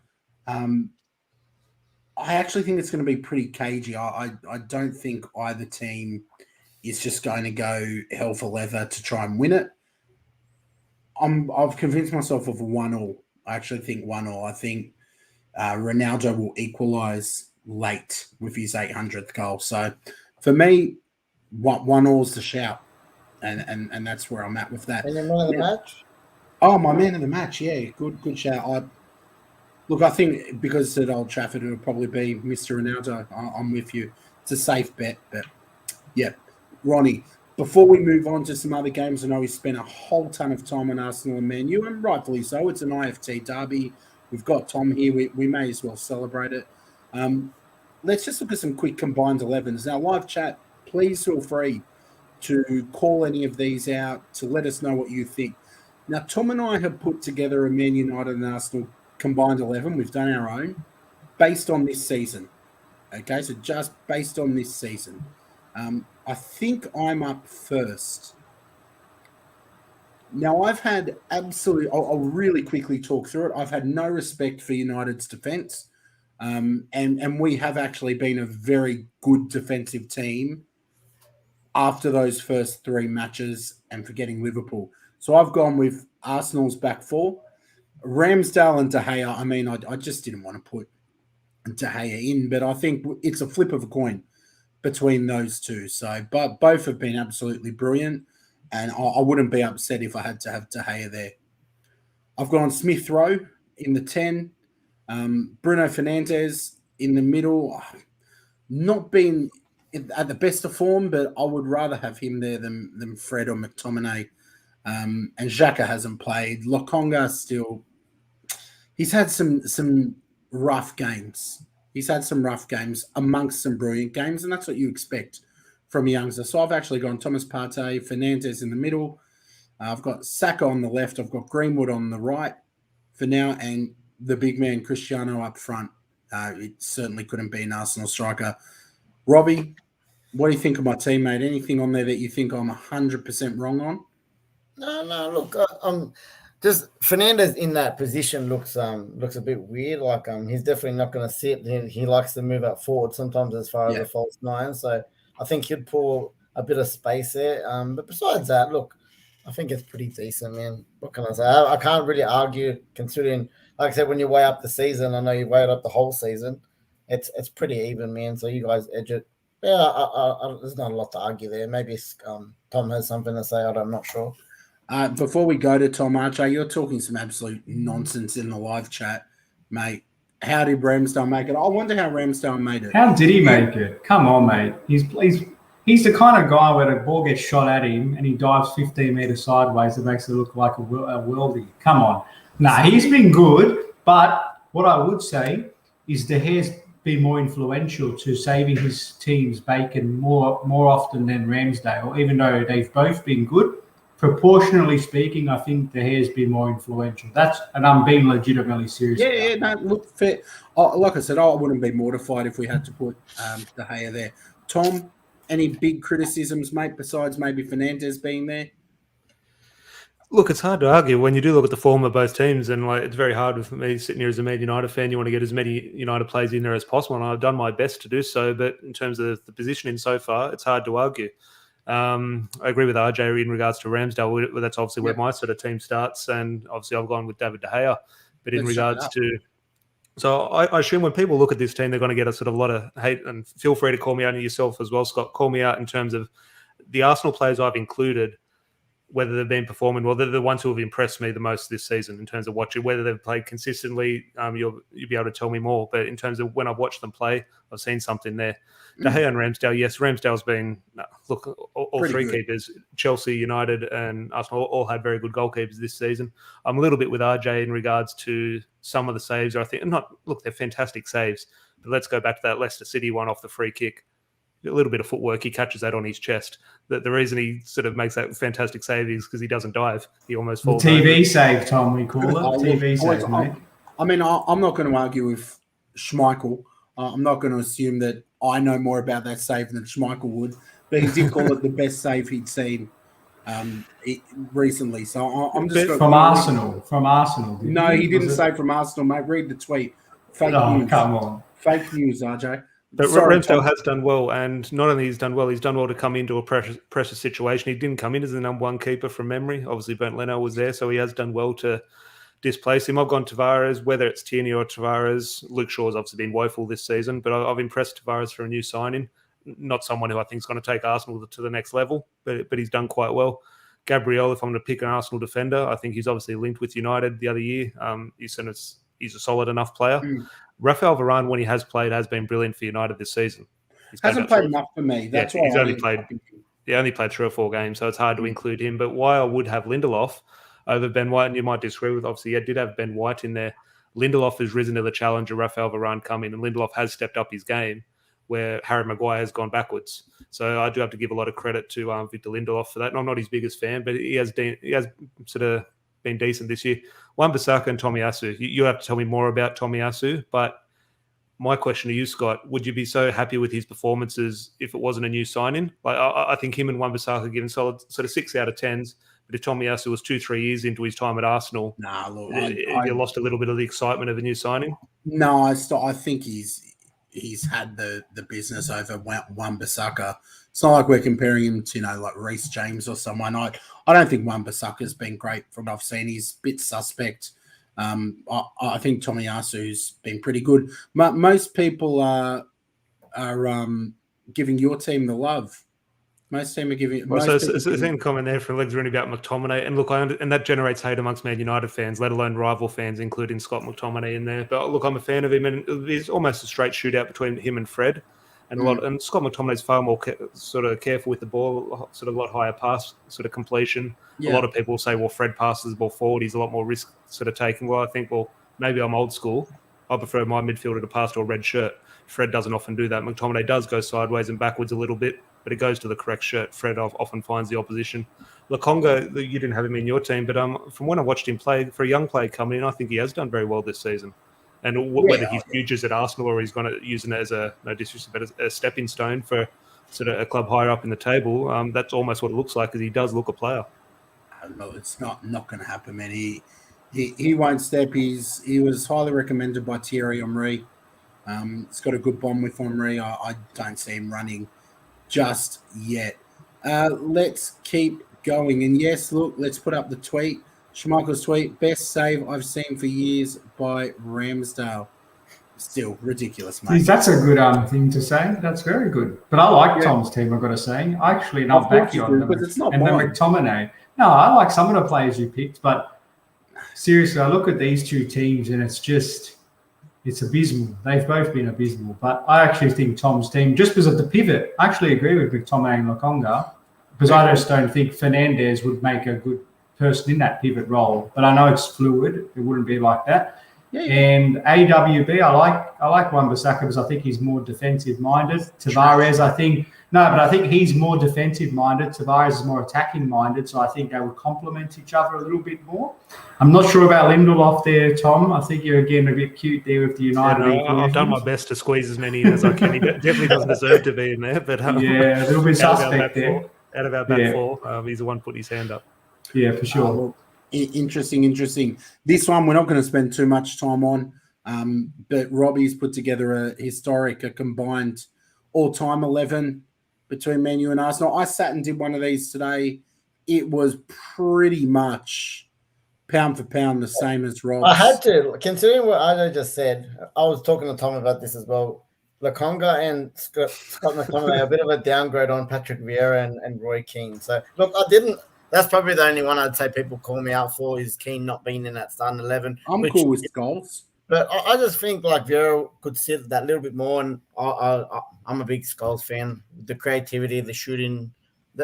I actually think it's going to be pretty cagey. I don't think either team is just going to go hell for leather to try and win it. I've convinced myself of a 1-1. I actually think 1-1. I think Ronaldo will equalise late with his 800th goal. So for me, 1-1 is the shout, and that's where I'm at with that. And your man of the match? Oh, my man of the match, yeah, good shout. I think because it's at Old Trafford, it'll probably be Mr. Ronaldo. I'm with you. It's a safe bet, but yeah. Ronnie, before we move on to some other games, I know we spent a whole ton of time on Arsenal and Man U, and rightfully so. It's an IFT derby. We've got Tom here. We may as well celebrate it. Let's just look at some quick combined 11s. Now, live chat, please feel free to call any of these out to let us know what you think. Now, Tom and I have put together a Man United and Arsenal combined 11. We've done our own based on this season. Okay, so just based on this season. I think I'm up first. Now, I've had I'll really quickly talk through it. I've had no respect for United's defence. And we have actually been a very good defensive team after those first 3 matches and forgetting Liverpool. So I've gone with Arsenal's back 4. Ramsdale and De Gea, I mean, I just didn't want to put De Gea in, but I think it's a flip of a coin between those two. So but both have been absolutely brilliant, and I wouldn't be upset if I had to have De Gea there. I've gone Smith Rowe in the 10, Bruno Fernandes in the middle. Not been at the best of form, but I would rather have him there than Fred or McTominay. And Xhaka hasn't played. Lokonga still. He's had some rough games. He's had some rough games amongst some brilliant games, and that's what you expect from a youngster. So I've actually gone Thomas Partey, Fernandes in the middle. I've got Saka on the left. I've got Greenwood on the right for now, and the big man Cristiano up front. It certainly couldn't be an Arsenal striker. Robbie, what do you think of my teammate? Anything on there that you think I'm 100% wrong on? No. Look, just Fernandes in that position looks a bit weird. Like he's definitely not going to sit. He likes to move up forward sometimes as far as a false 9. So I think he'd pull a bit of space there. But besides that, look, I think it's pretty decent, man. What can I say? I can't really argue considering, like I said, when you weigh up the season, I know you weighed up the whole season. It's pretty even, man. So you guys edge it. Yeah, there's not a lot to argue there. Maybe Tom has something to say. I'm not sure. Before we go to Tom Archer, you're talking some absolute nonsense in the live chat, mate. How did Ramsdale make it? I wonder how Ramsdale made it. How did he make it? Come on, mate. He's the kind of guy where the ball gets shot at him and he dives 15 metres sideways. It makes it look like a worldie. Come on. Nah, he's been good, but what I would say is De Gea's been more influential to saving his team's bacon more often than Ramsdale, even though they've both been good. Proportionally speaking, I think De Gea's been more influential. And I'm being legitimately serious. Yeah, no, look, fair. Like I said, I wouldn't be mortified if we had to put De Gea there. Tom, any big criticisms, mate, besides maybe Fernandes being there? Look, it's hard to argue when you do look at the form of both teams, and it's very hard for me sitting here as a Man United fan. You want to get as many United players in there as possible, and I've done my best to do so. But in terms of the positioning so far, it's hard to argue. I agree with RJ in regards to Ramsdale. That's obviously where my sort of team starts, and obviously I've gone with David De Gea. But in regards to, so I assume when people look at this team, they're going to get a sort of lot of hate. And feel free to call me out, and yourself as well, Scott. Call me out in terms of the Arsenal players I've included, whether they've been performing well. They're the ones who have impressed me the most this season in terms of watching, whether they've played consistently. You'll be able to tell me more. But in terms of when I've watched them play, I've seen something there. De Gea and Ramsdale, yes, Ramsdale's been, all three good keepers, Chelsea, United and Arsenal all had very good goalkeepers this season. I'm a little bit with RJ in regards to some of the saves. I think, they're fantastic saves, But let's go back to that Leicester City one off the free kick. A little bit of footwork, he catches that on his chest. The reason he sort of makes that fantastic save is because he doesn't dive. He almost falls The TV over. save, Tom, we call it. TV boys, save, mate. I mean, I'm not going to argue with Schmeichel. I'm not going to assume that I know more about that save than Schmeichel would, but he did call it the best save he'd seen recently. So I'm just from Arsenal. No, he didn't say from Arsenal, mate. Read the tweet. Fake news. Come on. Fake news, RJ. But Ramsdale has done well, and not only he's done well to come into a pressure situation. He didn't come in as the number one keeper from memory. Obviously, Bernd Leno was there, so he has done well to displace him. I've gone Tavares, whether it's Tierney or Tavares. Luke Shaw's obviously been woeful this season, but I've impressed Tavares for a new signing. Not someone who I think is going to take Arsenal to the next level, but he's done quite well. Gabriel, if I'm going to pick an Arsenal defender, I think he's obviously linked with United the other year. He's a solid enough player. Rafael Varane, when he has played, has been brilliant for United this season. Hasn't played enough for me. That's why he's only played 3 or 4 games, so it's hard to include him. But why I would have Lindelof over Ben White, and you might disagree with, obviously, did have Ben White in there. Lindelof has risen to the challenge of Rafael Varane coming, and Lindelof has stepped up his game where Harry Maguire has gone backwards. So I do have to give a lot of credit to Victor Lindelof for that. And I'm not his biggest fan, but he has sort of been decent this year. Wan-Bissaka and Tomiyasu. You have to tell me more about Tomiyasu, but my question to you, Scott, would you be so happy with his performances if it wasn't a new signing? Like I think him and Wan-Bissaka are given solid sort of 6 out of 10s. But if Tomiyasu was 2-3 years into his time at Arsenal, you lost a little bit of the excitement of a new signing. No, I think he's had the business over Wan-Bissaka. It's not like we're comparing him to, like Reece James or someone. I don't think Wan-Bissaka's been great from what I've seen. He's a bit suspect. I think Tomiyasu's been pretty good. Most people are giving your team the love. Most team are giving. It's the same comment there from Legs Rooney about McTominay, and look, and that generates hate amongst Man United fans, let alone rival fans, including Scott McTominay in there. But look, I'm a fan of him, and there's almost a straight shootout between him and Fred, and and Scott McTominay's far more sort of careful with the ball, sort of a lot higher pass sort of completion. Yeah. A lot of people say, well, Fred passes the ball forward, he's a lot more risk sort of taking. Well, I think, well, maybe I'm old school. I prefer my midfielder to pass to a red shirt. Fred doesn't often do that. McTominay does go sideways and backwards a little bit, but it goes to the correct shirt. Fred often finds the opposition. Lokonga, you didn't have him in your team, but from when I watched him play, for a young player coming in, I think he has done very well this season. And whether his future's at Arsenal or he's going to use it as a stepping stone for sort of a club higher up in the table, that's almost what it looks like, because he does look a player. No, it's not going to happen, man. He won't step. He was highly recommended by Thierry Henry. He's got a good bond with Henry. I don't see him running just yet. Let's keep going. And yes, look, let's put up the tweet. Schmeichel's tweet, best save I've seen for years by Ramsdale. Still ridiculous, mate. That's a good thing to say. That's very good. But I like Tom's team, I've got to say. I actually not back you on them. But it's not and mine. then McTominay. No, I like some of the players you picked, but seriously, I look at these two teams and it's abysmal. They've both been abysmal. But I actually think Tom's team, just because of the pivot, I actually agree with McTominay and Lokonga, because I just don't think Fernandes would make a good person in that pivot role. But I know it's fluid. It wouldn't be like that. Yeah. And AWB, I like Wan-Bissaka because I think he's more defensive-minded. Tavares, I think he's more defensive-minded. Tavares is more attacking-minded, so I think they would complement each other a little bit more. I'm not sure about Lindelof there, Tom. I think you're getting a bit cute there with the United. I've done my best to squeeze as many in as I can. He definitely doesn't deserve to be in there, but a little bit suspect there. Out of our back four, he's the one putting his hand up. Yeah, for sure. Interesting. This one we're not going to spend too much time on, but Robbie's put together a combined all-time 11 between Man U and Arsenal. I sat and did one of these today. It was pretty much pound for pound the same as Rob's. I had to, considering what Arjo just said. I was talking to Tom about this as well. Lokonga and Scott McTominay are a bit of a downgrade on Patrick Vieira and Roy Keane. So, look, that's probably the only one I'd say people call me out for is Keane not being in that starting 11. I'm cool with goals. But I just think like Vieira could sit that little bit more, and I'm a big Scholes fan. The creativity, the shooting,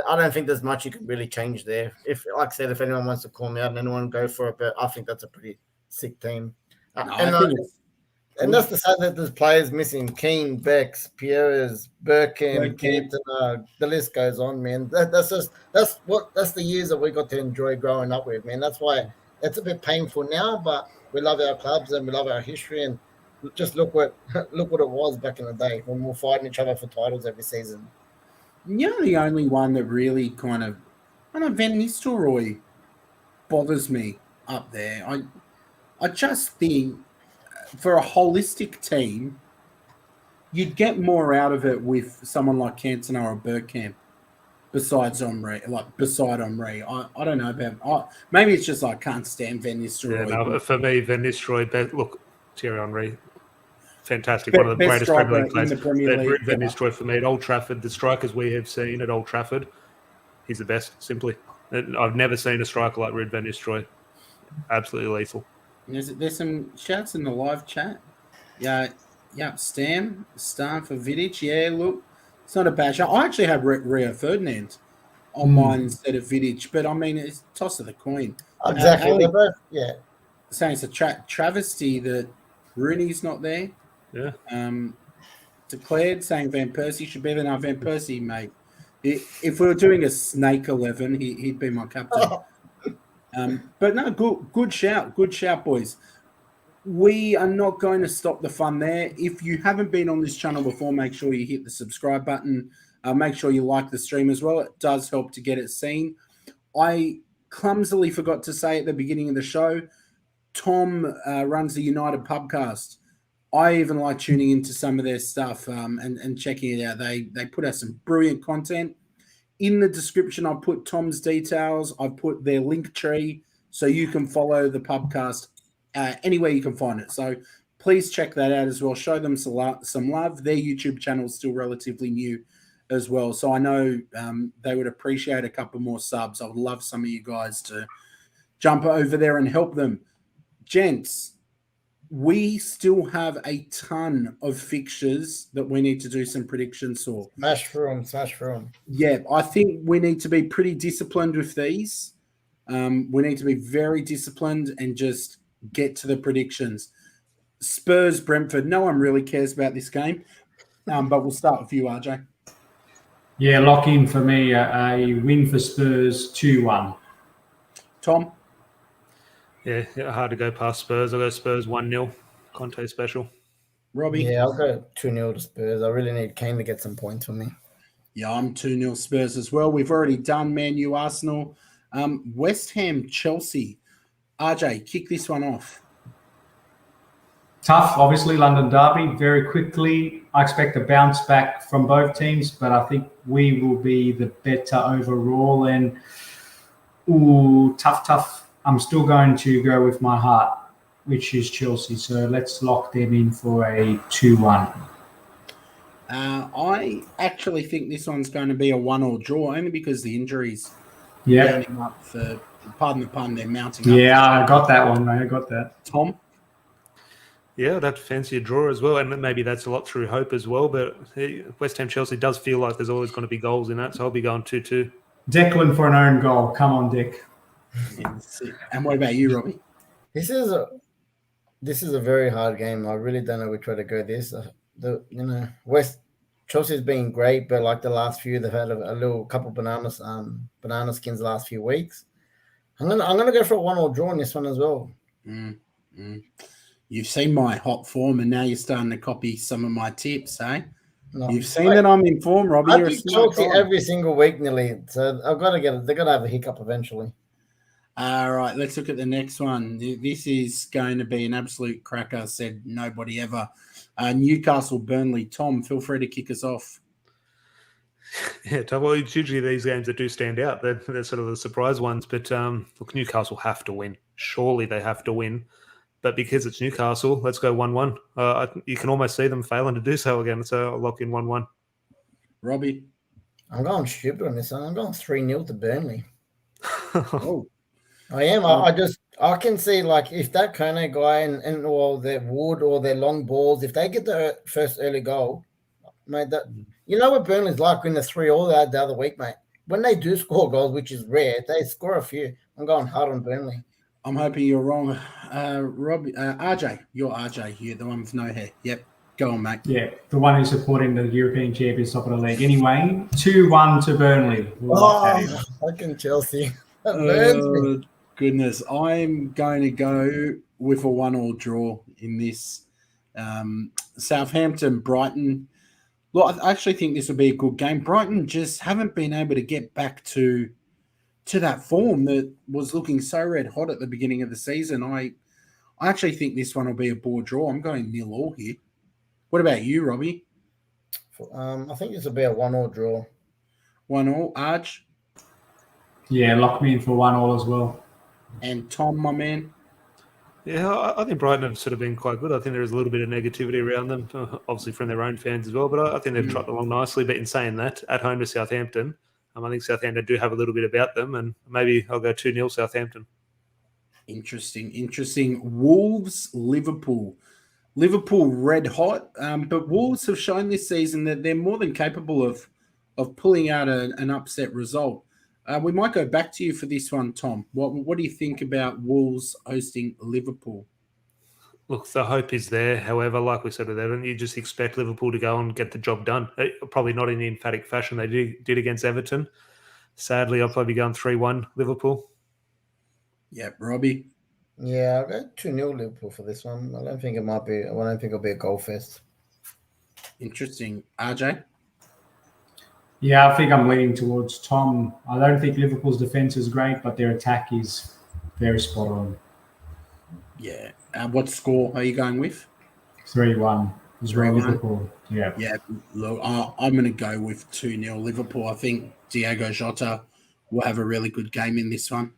I don't think there's much you can really change there. If, like I said, if anyone wants to call me out and anyone go for it, but I think that's a pretty sick team. And that's the sad that there's players missing: Keane, Bex, Pierres, Burkham, Cantona. The list goes on, man. That's the years that we got to enjoy growing up with, man. That's why it's a bit painful now, but we love our clubs and we love our history. And just look what it was back in the day when we were fighting each other for titles every season. You're the only one that really kind of, I don't know, Van Nistelrooy bothers me up there. I just think for a holistic team, you'd get more out of it with someone like Cantona or Bergkamp beside Omri. I don't know about. Maybe it's just I can't stand Van Nistelrooy. Yeah, no, for me, Van Nistelrooy. Look, Thierry Henry, fantastic, one of the greatest Premier League players. Van Nistelrooy for me at Old Trafford, the strikers we have seen at Old Trafford, he's the best. Simply, I've never seen a striker like Ruud Van Nistelrooy. Absolutely lethal. There's some shouts in the live chat. Yeah, Stan for Vidic. Yeah, look, it's not a bad shot. I actually have Rio Ferdinand on mine instead of Vidic, but I mean, it's toss of the coin. Exactly. Saying it's a travesty that Rooney's not there. Yeah. Declared saying Van Persie should be there. Now, Van Persie, mate, if we were doing a snake 11, he'd be my captain. But no, good shout, boys. We are not going to stop the fun there. If you haven't been on this channel before, make sure you hit the subscribe button. Make sure you like the stream as well. It does help to get it seen. I clumsily forgot to say at the beginning of the show, Tom runs the United Pubcast. I even like tuning into some of their stuff and checking it out. They put out some brilliant content. In the description, I've put Tom's details. I've put their link tree so you can follow the Pubcast anywhere you can find it. So please check that out as well. Show them some love. Their YouTube channel is still relatively new as well. So I know they would appreciate a couple more subs. I would love some of you guys to jump over there and help them. Gents, we still have a ton of fixtures that we need to do some predictions for. Smash through them. Yeah, I think we need to be pretty disciplined with these. We need to be very disciplined and just get to the predictions. Spurs, Brentford. No one really cares about this game, but we'll start with you, RJ. Yeah, lock in for me a win for Spurs 2-1. Tom? Yeah, hard to go past Spurs. I'll go Spurs 1-0. Conte special. Robbie? Yeah, I'll go 2-0 to Spurs. I really need Kane to get some points for me. Yeah, I'm 2-0 Spurs as well. We've already done Man U Arsenal. West Ham Chelsea. RJ, kick this one off. Tough, obviously, London Derby. Very quickly, I expect a bounce back from both teams, but I think we will be the better overall. And, tough. I'm still going to go with my heart, which is Chelsea. So let's lock them in for a 2-1. I actually think this one's going to be a 1-1 draw, only because the injuries mounting up for, pardon the pun, they're mounting up. Yeah, I got that one, mate. I got that. Tom? Yeah, I'd have to fancy a draw as well, and maybe that's a lot through hope as well. But West Ham Chelsea does feel like there's always going to be goals in that, so I'll be going 2-2. Declan for an own goal. Come on, Dick. And what about you, Robbie? This is a very hard game. I really don't know which way to go. West Chelsea's been great, but like the last few, they've had a little couple banana skins the last few weeks. I'm gonna go for a 1-1 draw in this one as well. You've seen my hot form, and now you're starting to copy some of my tips, eh? No, You've seen that I'm in form, Robbie. I pick Chelsea every single week nearly, so I've got to get it. They're gonna have a hiccup eventually. All right, let's look at the next one. This is going to be an absolute cracker, said nobody ever. Newcastle, Burnley. Tom, feel free to kick us off. Yeah, well, it's usually these games that do stand out. They're sort of the surprise ones. But look, Newcastle have to win. Surely they have to win. But because it's Newcastle, let's go 1-1. You can almost see them failing to do so again. So I'll lock in 1-1. Robbie? I'm going stupid on this one. I'm going 3-0 to Burnley. Oh. I am. I can see, like, if that Kone guy and or their Wood or their long balls, if they get the first early goal, mate, you know what Burnley's like when the 3-3 the other week, mate. When they do score goals, which is rare, they score a few. I'm going hard on Burnley. I'm hoping you're wrong. RJ, you're RJ. You're the one with no hair. Yep. Go on, mate. Yeah, the one who's supporting the European champions top of the league. Anyway, 2-1 to Burnley. We'll lock that in. Fucking Chelsea. That burns me. Goodness. I'm going to go with a 1-1 draw in this. Southampton, Brighton. Look, I actually think this will be a good game. Brighton just haven't been able to get back to that form that was looking so red hot at the beginning of the season. I actually think this one will be a ball draw. I'm going 0-0 here. What about you, Robbie? I think this will be a 1-1 draw. 1-1, Arch? Yeah, lock me in for 1-1 as well. And Tom, my man? Yeah, I think Brighton have sort of been quite good. I think there is a little bit of negativity around them, obviously from their own fans as well, but I think they've trotted along nicely. But in saying that, at home to Southampton, I think Southampton do have a little bit about them, and maybe I'll go 2-0 Southampton. Interesting. Wolves, Liverpool. Liverpool red hot, but Wolves have shown this season that they're more than capable of pulling out an upset result. We might go back to you for this one, Tom. What do you think about Wolves hosting Liverpool? Look, the hope is there. However, like we said with Everton, you just expect Liverpool to go and get the job done. Probably not in the emphatic fashion they did against Everton. Sadly, I'll probably be going 3-1 Liverpool. Yep, Robbie. Yeah, I'll go 2-0 Liverpool for this one. I don't think it'll be a goal fest. Interesting. RJ? Yeah, I think I'm leaning towards Tom. I don't think Liverpool's defence is great, but their attack is very spot on. Yeah. What score are you going with? 3-1. 3-1. Liverpool. Yeah. Yeah. Look, I'm going to go with 2-0 Liverpool. I think Diogo Jota will have a really good game in this one.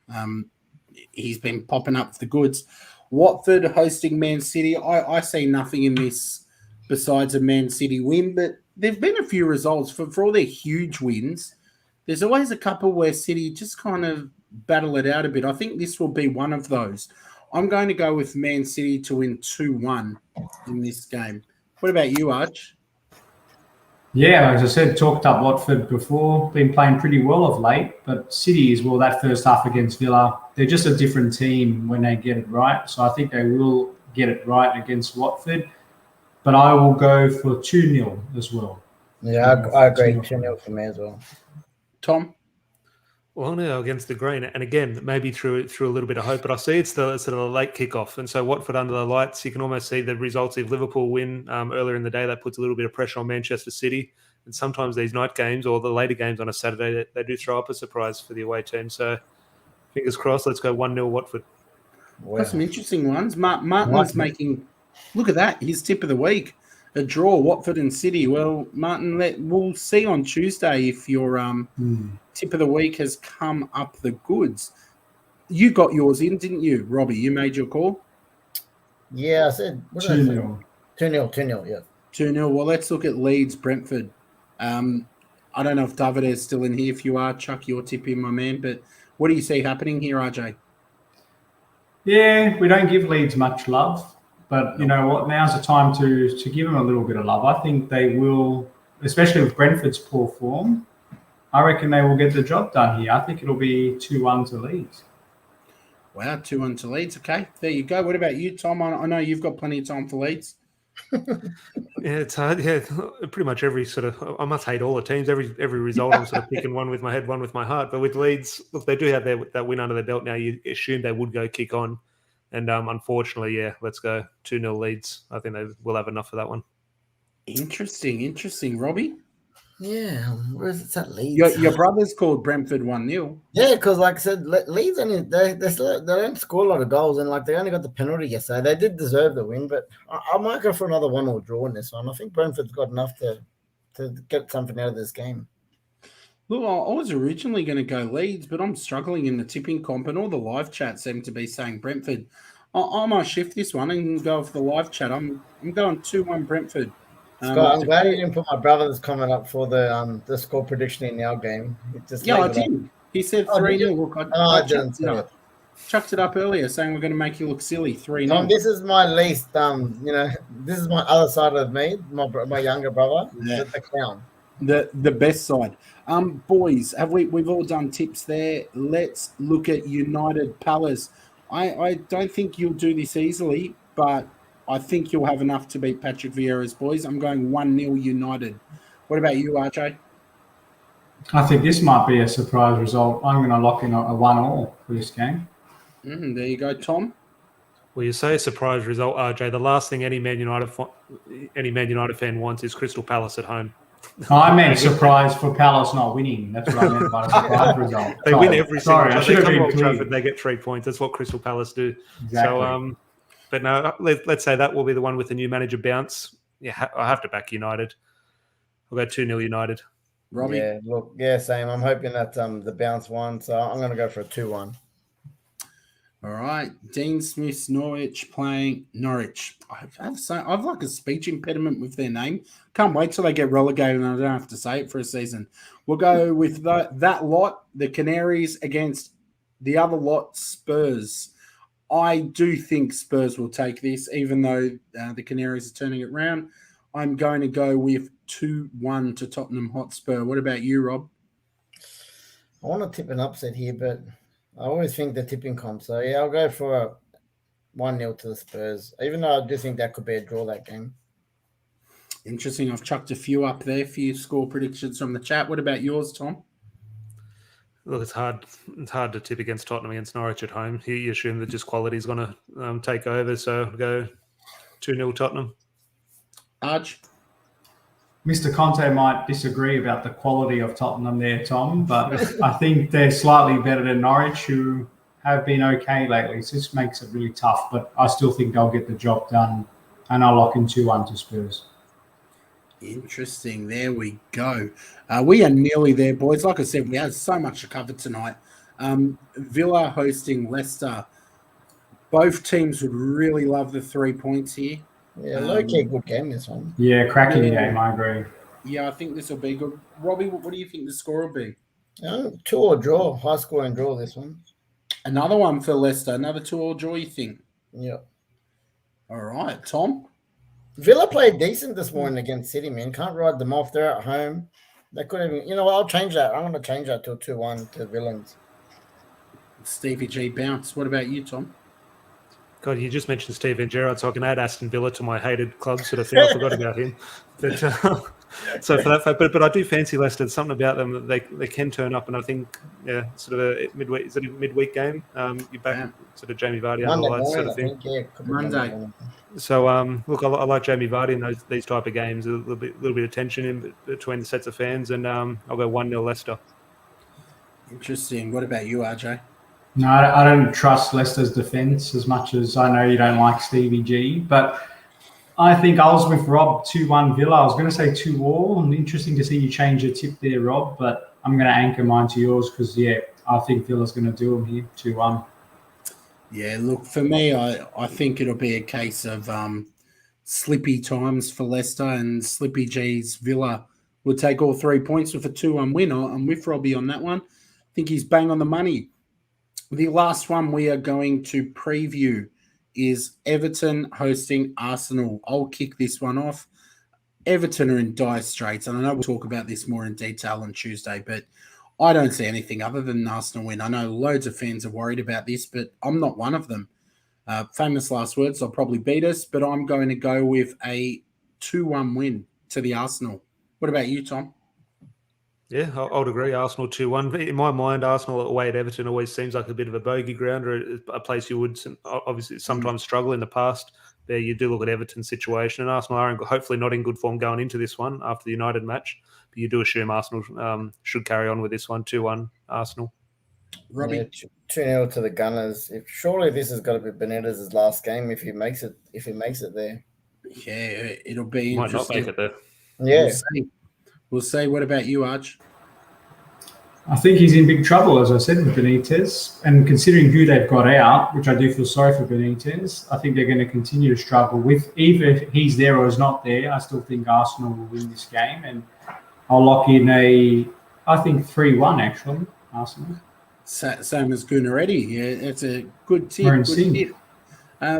He's been popping up the goods. Watford hosting Man City. I see nothing in this besides a Man City win, but there've been a few results for all their huge wins. There's always a couple where City just kind of battle it out a bit. I think this will be one of those. I'm going to go with Man City to win 2-1 in this game. What about you, Arch? Yeah, as I said, talked up Watford before, been playing pretty well of late, but City as well, that first half against Villa, they're just a different team when they get it right. So I think they will get it right against Watford, but I will go for 2-0 as well. Yeah, I agree. 2-0 for me as well. Tom? Well, I'm going to go against the green, and again, maybe through a little bit of hope, but I see it's the sort of late kickoff, and so Watford under the lights, you can almost see the results. If Liverpool win earlier in the day, that puts a little bit of pressure on Manchester City, and sometimes these night games or the later games on a Saturday, they do throw up a surprise for the away team. So fingers crossed. Let's go 1-0 Watford. Wow. Got some interesting ones. Martin's making. Look at that. His tip of the week. A draw, Watford and City. Well, Martin, we'll see on Tuesday if your tip of the week has come up the goods. You got yours in, didn't you, Robbie? You made your call? Yeah, I said 2-0. 2-0, yeah. 2-0. Well, let's look at Leeds, Brentford. I don't know if David is still in here. If you are, chuck your tip in, my man. But what do you see happening here, RJ? Yeah, we don't give Leeds much love. But you know what? Now's the time to give them a little bit of love. I think they will, especially with Brentford's poor form. I reckon they will get the job done here. I think it'll be 2-1 to Leeds. Wow, 2-1 to Leeds. Okay, there you go. What about you, Tom? I know you've got plenty of time for Leeds. Yeah, it's hard. Yeah, pretty much every sort of. I must hate all the teams. Every result, I'm sort of picking one with my head, one with my heart. But with Leeds, look, they do have that win under their belt now. You assume they would go kick on. And unfortunately, yeah, let's go 2-0 Leeds. I think they will have enough for that one. Interesting. Robbie? Yeah, where is it at Leeds? Your brother's called Brentford 1-0. Yeah, because like I said, Leeds only they don't score a lot of goals, and like they only got the penalty yesterday. They did deserve the win, but I might go for another 1-1 draw in this one. I think Brentford's got enough to get something out of this game. Look, I was originally going to go Leeds, but I'm struggling in the tipping comp, and all the live chat seem to be saying Brentford. I might shift this one and go for the live chat. I'm going 2-1 Brentford. Scott, I'm glad you didn't put my brother's comment up for the score prediction in our game. I did. He said 3-0. Look, I didn't see it. Chucked it up earlier, saying we're going to make you look silly. 3-0. This is my least. This is my other side of me. My younger brother, the clown. The best side. Boys, we've all done tips there. Let's look at United Palace. I don't think you'll do this easily, but I think you'll have enough to beat Patrick Vieira's boys. I'm going 1-0 United. What about you, RJ? I think this might be a surprise result. I'm going to lock in a 1-1 for this game. There you go, Tom. Well, you say a surprise result, RJ. The last thing any Man United fan wants is Crystal Palace at home. I meant surprise for Palace not winning. That's what I meant by a surprise result. They win every single time. They come Old Trafford, they get 3 points. That's what Crystal Palace do. Exactly. So, but no, let's say that will be the one with the new manager bounce. Yeah, I have to back United. I'll go 2-0 United. Robbie? Yeah, same. I'm hoping that the bounce won, so I'm going to go for a 2-1. All right. Dean Smith's Norwich playing Norwich. I've like a speech impediment with their name. Can't wait till they get relegated and I don't have to say it for a season. We'll go with that lot, the Canaries against the other lot, Spurs. I do think Spurs will take this, even though the Canaries are turning it round. I'm going to go with 2-1 to Tottenham Hotspur. What about you, Rob? I want to tip an upset here, but I always think the tipping comp. So, yeah, I'll go for a 1-0 to the Spurs, even though I do think that could be a draw that game. Interesting. I've chucked a few up there, a few score predictions from the chat. What about yours, Tom? Look, it's hard. It's hard to tip against Tottenham against Norwich at home. You assume that just quality is going to take over. So I'll go 2-0 Tottenham. Arch? Mr. Conte might disagree about the quality of Tottenham there, Tom, but I think they're slightly better than Norwich, who have been okay lately. So this makes it really tough, but I still think they'll get the job done, and I'll lock in 2-1 to Spurs. Interesting. There we go. We are nearly there, boys. Like I said, we have so much to cover tonight. Villa hosting Leicester. Both teams would really love the 3 points here. Yeah, low-key good game, this one. Yeah, cracking game, I agree. Yeah, I think this will be good. Robbie, what do you think the score will be? 2 or draw. High scoring draw, this one. Another one for Leicester. Another 2 or draw, you think? Yeah. All right. Tom? Villa played decent this morning against City, man. Can't ride them off. They're at home. They couldn't even... You know what? I'll change that. I'm going to change that to a 2-1 to Villains. Stevie G bounce. What about you, Tom? God, you just mentioned Steven Gerrard, so I can add Aston Villa to my hated club sort of thing. I forgot about him. But, so for that fact, but I do fancy Leicester. There's something about them that they can turn up, and I think sort of a midweek. Is it a midweek game? You back sort of Jamie Vardy on the lights sort of thing. Monday. So look, I like Jamie Vardy in these type of games. A little bit of tension in between the sets of fans, and I'll go 1-0 Leicester. Interesting. What about you, RJ? No, I don't trust Leicester's defence as much as I know you don't like Stevie G, but I think I was with Rob 2-1 Villa. I was going to say 2-2. And interesting to see you change your tip there, Rob, but I'm going to anchor mine to yours because, I think Villa's going to do them here 2-1. Yeah, look, for me, I think it'll be a case of slippy times for Leicester and Slippy G's Villa will take all 3 points with a 2-1 win. I'm with Robbie on that one. I think he's bang on the money. The last one we are going to preview is Everton hosting Arsenal. I'll kick this one off. Everton are in dire straits, and I know we'll talk about this more in detail on Tuesday, but I don't see anything other than an Arsenal win. I know loads of fans are worried about this, but I'm not one of them. Famous last words, they'll probably beat us, but I'm going to go with a 2-1 win to the Arsenal. What about you, Tom? Yeah, I would agree. Arsenal 2-1. In my mind, Arsenal away at Everton always seems like a bit of a bogey ground or a place you would obviously sometimes struggle in the past. There you do look at Everton's situation, and Arsenal are hopefully not in good form going into this one after the United match. But you do assume Arsenal should carry on with this one, 2-1 Arsenal. Robbie? Yeah, 2-0 to the Gunners. Surely this has got to be Benitez's last game if he makes it there. Yeah, it'll be Might interesting. not make it there. Yeah. We'll see. What about you, Arch? I think he's in big trouble, as I said, with Benitez. And considering who they've got out, which I do feel sorry for Benitez, I think they're going to continue to struggle with. Either if he's there or is not there, I still think Arsenal will win this game. And I'll lock in I think 3-1, actually, Arsenal. Same as Gunnaretti. Yeah, it's a good tip.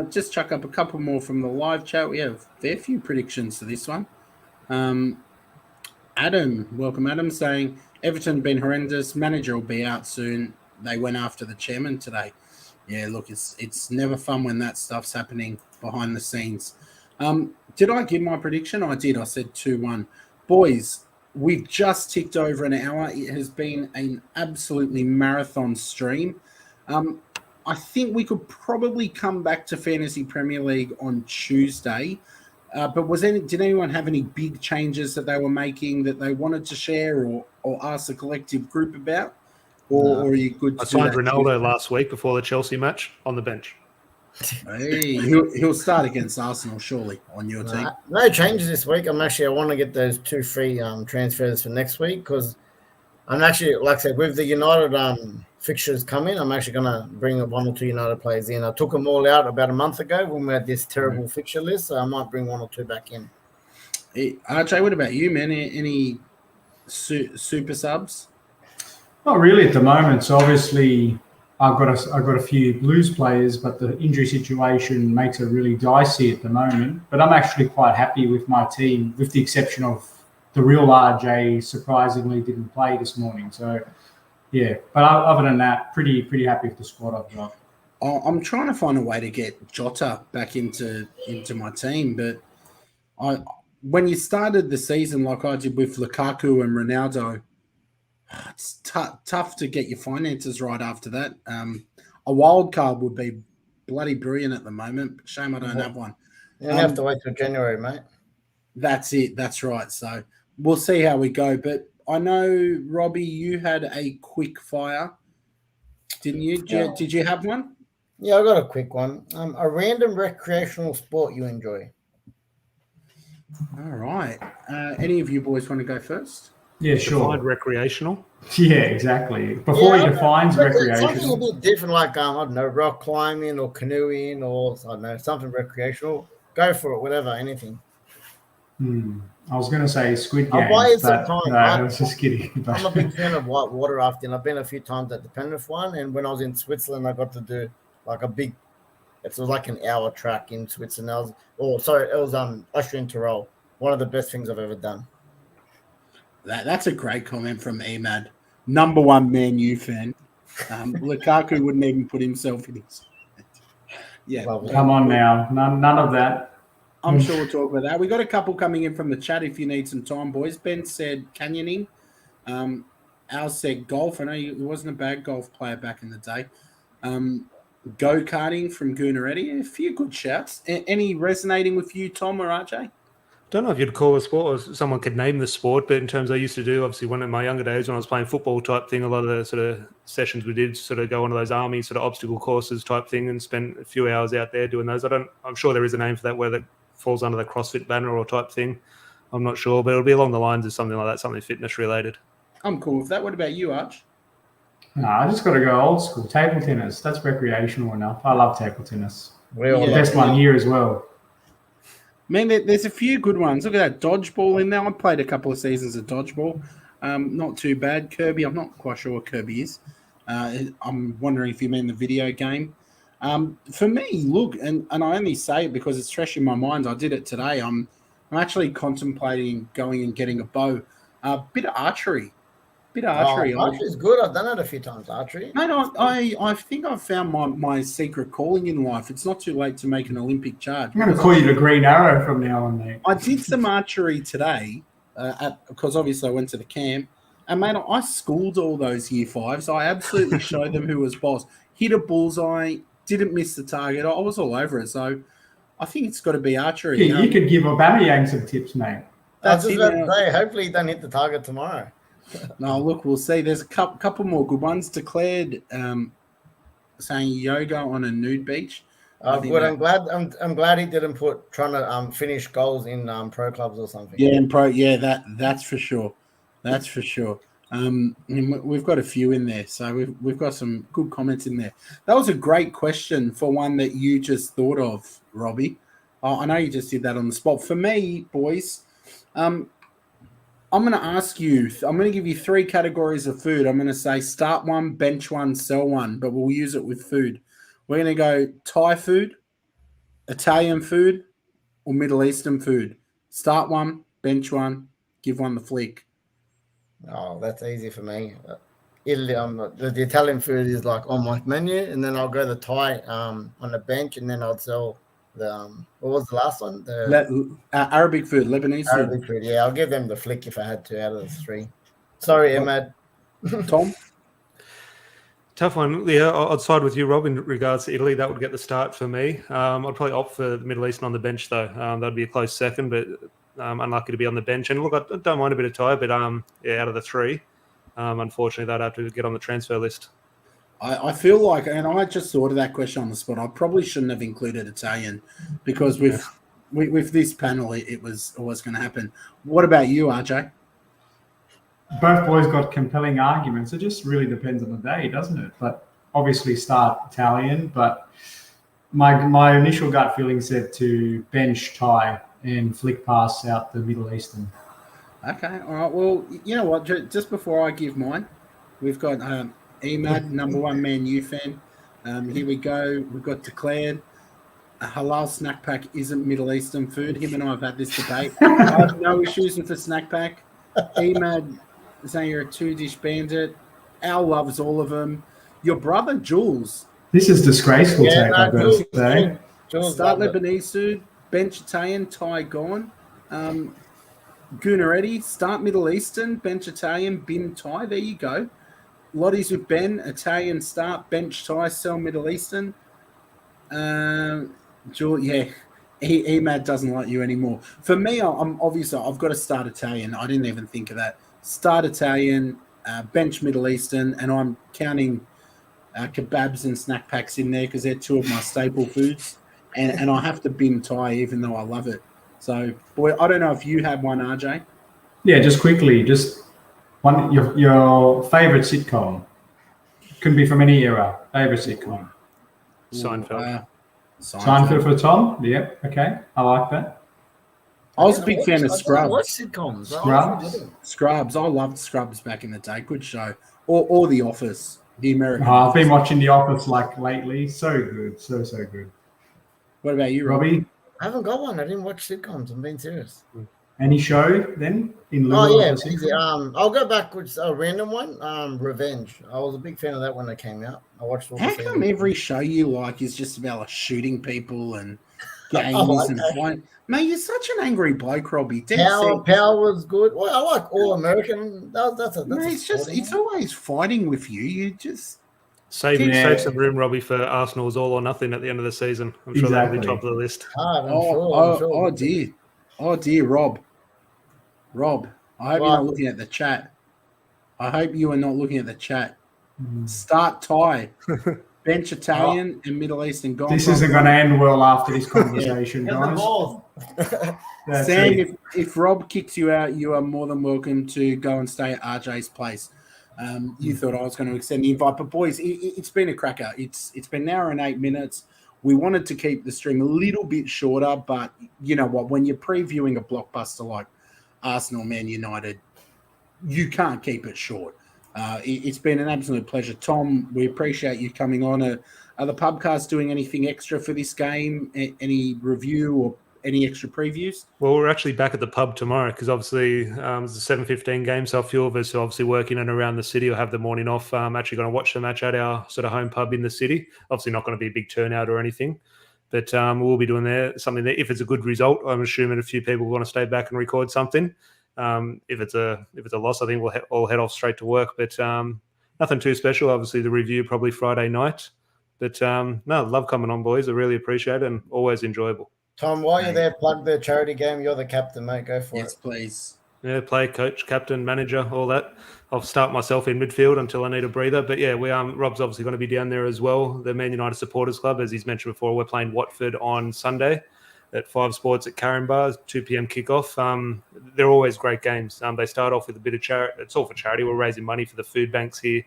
Just chuck up a couple more from the live chat. We have a fair few predictions for this one. Adam, welcome Adam, saying Everton been horrendous. Manager will be out soon. They went after the chairman today. Yeah, look, it's never fun when that stuff's happening behind the scenes. Did I give my prediction? I did. I said 2-1. Boys, we've just ticked over an hour. It has been an absolutely marathon stream. I think we could probably come back to Fantasy Premier League on Tuesday. But did anyone have any big changes that they were making that they wanted to share or ask the collective group about? Or are you good to I do signed that Ronaldo Tuesday? last week before the Chelsea match on the bench. Hey, he'll start against Arsenal, surely, on your team. No changes this week. I want to get those 2 free transfers for next week because I'm actually, like I said, with the United fixtures coming, I'm actually going to bring 1 or 2 United players in. I took them all out about a month ago when we had this terrible fixture list, so I might bring 1 or 2 back in. Hey, RJ, what about you, man? Any super subs? Not really at the moment. So obviously, I've got a few Blues players, but the injury situation makes it really dicey at the moment. But I'm actually quite happy with my team, with the exception of the real RJ surprisingly didn't play this morning. So yeah, but other than that, pretty happy with the squad I've got. I'm trying to find a way to get Jota back into my team, but when you started the season like I did with Lukaku and Ronaldo, it's tough to get your finances right after that. A wild card would be bloody brilliant at the moment. Shame I don't have one. You have to wait till January, mate. That's it. That's right. So we'll see how we go. But I know, Robbie, you had a quick fire, didn't you? Did you have one? Yeah, I got a quick one. A random recreational sport you enjoy. All right. Any of you boys want to go first? Yeah, sure. Defined recreational. Yeah, exactly. Before he defines recreational. Something a bit different, like I don't know, rock climbing or canoeing or I don't know, something recreational. Go for it, whatever, anything. I was going to say Squid I'll buy Games, you some but time, no, right? I was just kidding. I'm a big fan of white water rafting. I've been a few times at the Penrith one, and when I was in Switzerland, I got to do like it was like an hour track in Switzerland. It was Austrian Tyrol. One of the best things I've ever done. That's a great comment from Emad, number 1 Man U fan. Lukaku wouldn't even put himself in his. Yeah, come on now, none of that. I'm sure we'll talk about that. We got a couple coming in from the chat if you need some time, boys. Ben said canyoning. Al said golf. I know he wasn't a bad golf player back in the day. Go-karting from Goonaretti. A few good shouts. Any resonating with you, Tom or RJ? Don't know if you'd call a sport or someone could name the sport, but in terms I used to do, obviously, one of my younger days when I was playing football type thing, a lot of the sort of sessions we did sort of go on to those army sort of obstacle courses type thing and spend a few hours out there doing those. I'm sure there is a name for that, whether it falls under the CrossFit banner or type thing. I'm not sure, but it'll be along the lines of something like that, something fitness related. I'm cool with that. What about you, Arch? No, I just got to go old school. Table tennis. That's recreational enough. I love table tennis. The best one here as well. Man, there's a few good ones. Look at that dodgeball in there. I played a couple of seasons of dodgeball. Not too bad. Kirby, I'm not quite sure what Kirby is. I'm wondering if you mean the video game. For me, look, and I only say it because it's fresh in my mind. I did it today. I'm actually contemplating going and getting a bow. A bit of archery. Archery is good. I've done it a few times, archery. Mate, I think I've found my secret calling in life. It's not too late to make an Olympic charge. I'm going to call you the Green Arrow from now on, mate. I did some archery today because obviously I went to the camp. And, mate, I schooled all those year 5s. I absolutely showed them who was boss. Hit a bullseye, didn't miss the target. I was all over it. So I think it's got to be archery. Yeah, you could give Aubameyang some tips, mate. I was just about to say, hopefully you don't hit the target tomorrow. No, look, we'll see. There's a couple more good ones declared. Saying yoga on a nude beach. Good. I'm glad he didn't put trying to finish goals in pro clubs or something. Yeah, in pro. Yeah, that's for sure. That's for sure. We've got a few in there, so we've got some good comments in there. That was a great question for one that you just thought of, Robbie. I know you just did that on the spot. For me, boys, I'm going to ask you, I'm going to give you 3 categories of food. I'm going to say start one, bench one, sell one, but we'll use it with food. We're going to go Thai food, Italian food, or Middle Eastern food. Start one, bench one, give one the flick. Oh, that's easy for me. Italy, the Italian food is like on my menu, and then I'll go the Thai on the bench, and then I'll sell the what was the last one? The Arabic food, Lebanese Arabic food. Yeah, I'll give them the flick if I had to out of the three. Sorry, Ahmad. food. Tom? Tough one. Yeah, I'd side with you, Rob, in regards to Italy. That would get the start for me. I'd probably opt for the Middle Eastern on the bench, though. That'd be a close second, but unlucky to be on the bench. And look, I don't mind a bit of Thai, but yeah, out of the three, unfortunately, they'd have to get on the transfer list. I feel like, and I just thought of that question on the spot, I probably shouldn't have included Italian because with this panel, it was always going to happen. What about you, RJ? Both boys got compelling arguments. It just really depends on the day, doesn't it? But obviously start Italian. But my initial gut feeling said to bench Thai and flick pass out the Middle Eastern. Okay, all right. Well, you know what? Just before I give mine, we've got Emad, number one Man U fan. Here we go. We've got declared a halal snack pack isn't Middle Eastern food. Him and I have had this debate. I have no issues with the snack pack. Emad saying you're a 2-dish bandit. Al loves all of them. Your brother, Jules. This is disgraceful, I've got to say. Start Lebanese food, bench Italian, Thai gone. Gunaretti, start Middle Eastern, bench Italian, bin Thai. There you go. Lotties with Ben, Italian start, bench Thai, sell Middle Eastern. Jules, yeah. Emad doesn't like you anymore. For me, I'm obviously I've got to start Italian. I didn't even think of that. Start Italian, bench Middle Eastern, and I'm counting kebabs and snack packs in there because they're two of my staple foods. And I have to bin Thai even though I love it. So, boy, I don't know if you have one, RJ. Yeah, just quickly, just one your favorite sitcom. Can be from any era. Favorite sitcom. Seinfeld. Seinfeld for Tom. Yep. Okay, I like that. I was a big fan of Scrubs. What sitcoms? Scrubs. I loved Scrubs back in the day. Good show. Or The Office, the American. I've been watching The Office like lately. So good. So good. What about you, Robbie? I haven't got one. I didn't watch sitcoms. I'm being serious. Any show then? I'll go back with a random one. Revenge. I was a big fan of that when it came out. I watched all the seasons. How come every show you like is just about like shooting people and games and fighting? Mate, you're such an angry bloke, Robbie. Power was good. Well, I like All American. It's always fighting with you. You just save some room, Robbie, for Arsenal's all or nothing at the end of the season. I'm sure that'll be top of the list. Oh dear, Rob. I hope you're not looking at the chat. I hope you are not looking at the chat. Start Thai, bench Italian, and Middle Eastern. This isn't going to end well after this conversation, guys. Sam, if Rob kicks you out, you are more than welcome to go and stay at RJ's place. You thought I was going to extend the invite, but boys, it's been a cracker. It's been an hour and 8 minutes. We wanted to keep the stream a little bit shorter, but you know what? When you're previewing a blockbuster like Arsenal, Man United, you can't keep it short. It's been an absolute pleasure. Tom, we appreciate you coming on. Are the Pubcasts doing anything extra for this game? Any review or any extra previews? Well, we're actually back at the pub tomorrow because obviously it's a 7:15 game, so a few of us are obviously working in and around the city will have the morning off. I'm actually going to watch the match at our sort of home pub in the city. Obviously not going to be a big turnout or anything, but we'll be doing something that if it's a good result, I'm assuming a few people want to stay back and record something. If it's a loss, I think we'll all head off straight to work, but nothing too special. Obviously the review probably Friday night, but love coming on, boys. I really appreciate it and always enjoyable. Tom, while you're there, plug the charity game. You're the captain, mate. Go for it. Yes, please. Yeah, play, coach, captain, manager, all that. I'll start myself in midfield until I need a breather. But yeah, Rob's obviously going to be down there as well. The Man United Supporters Club, as he's mentioned before, we're playing Watford on Sunday at 5 Sports at Carinbar, 2 p.m. kickoff. They're always great games. They start off with a bit of charity. It's all for charity. We're raising money for the food banks here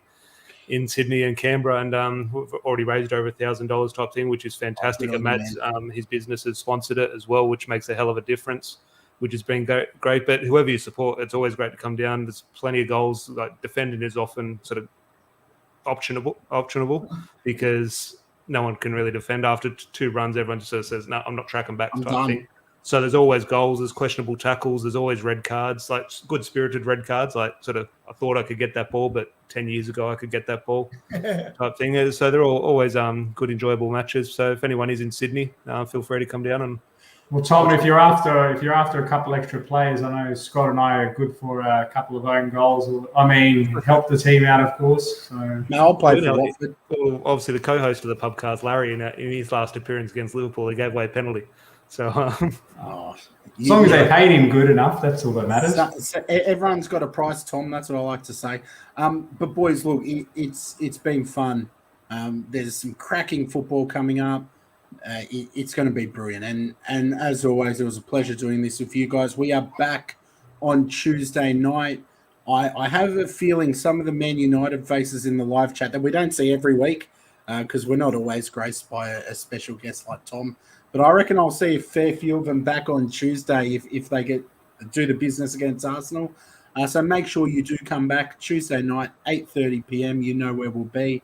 in Sydney and Canberra, and we've already raised over $1,000 type thing, which is fantastic. And Matt's his business has sponsored it as well, which makes a hell of a difference, which has been great. But whoever you support, it's always great to come down. There's plenty of goals. Like defending is often sort of optionable because no one can really defend after 2 runs. Everyone just sort of says, "No, I'm not tracking back." Type thing. So there's always goals, there's questionable tackles, there's always red cards, like good spirited red cards, like sort of I thought I could get that ball, but 10 years ago I could get that ball type thing. So they're always good, enjoyable matches. So if anyone is in Sydney, feel free to come down and. Well, Tom, if you're after a couple extra players, I know Scott and I are good for a couple of own goals. I mean, help the team out, of course. So. No, I'll play for Watford. Well, obviously, the co-host of the Pubcast, Larry, in his last appearance against Liverpool, he gave away a penalty. So, as long as they paid him good enough, that's all that matters. So everyone's got a price, Tom. That's what I like to say. But boys, look, it's been fun. There's some cracking football coming up. It's going to be brilliant. And as always, it was a pleasure doing this with you guys. We are back on Tuesday night. I have a feeling some of the Man United faces in the live chat that we don't see every week because we're not always graced by a special guest like Tom. But I reckon I'll see a fair few of them back on Tuesday if they do the business against Arsenal. So make sure you do come back Tuesday night, 8:30 p.m. You know where we'll be.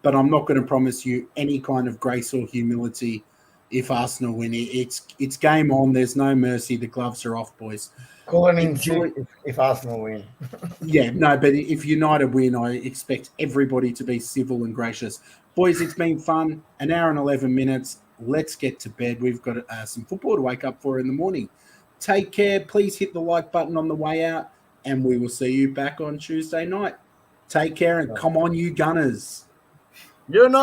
But I'm not going to promise you any kind of grace or humility if Arsenal win. It's game on. There's no mercy. The gloves are off, boys. Calling in if Arsenal win. Yeah, no, but if United win, I expect everybody to be civil and gracious. Boys, it's been fun. An hour and 11 minutes. Let's get to bed. We've got some football to wake up for in the morning. Take care. Please hit the like button on the way out, and we will see you back on Tuesday night. Take care, and come on, you Gunners. You're not.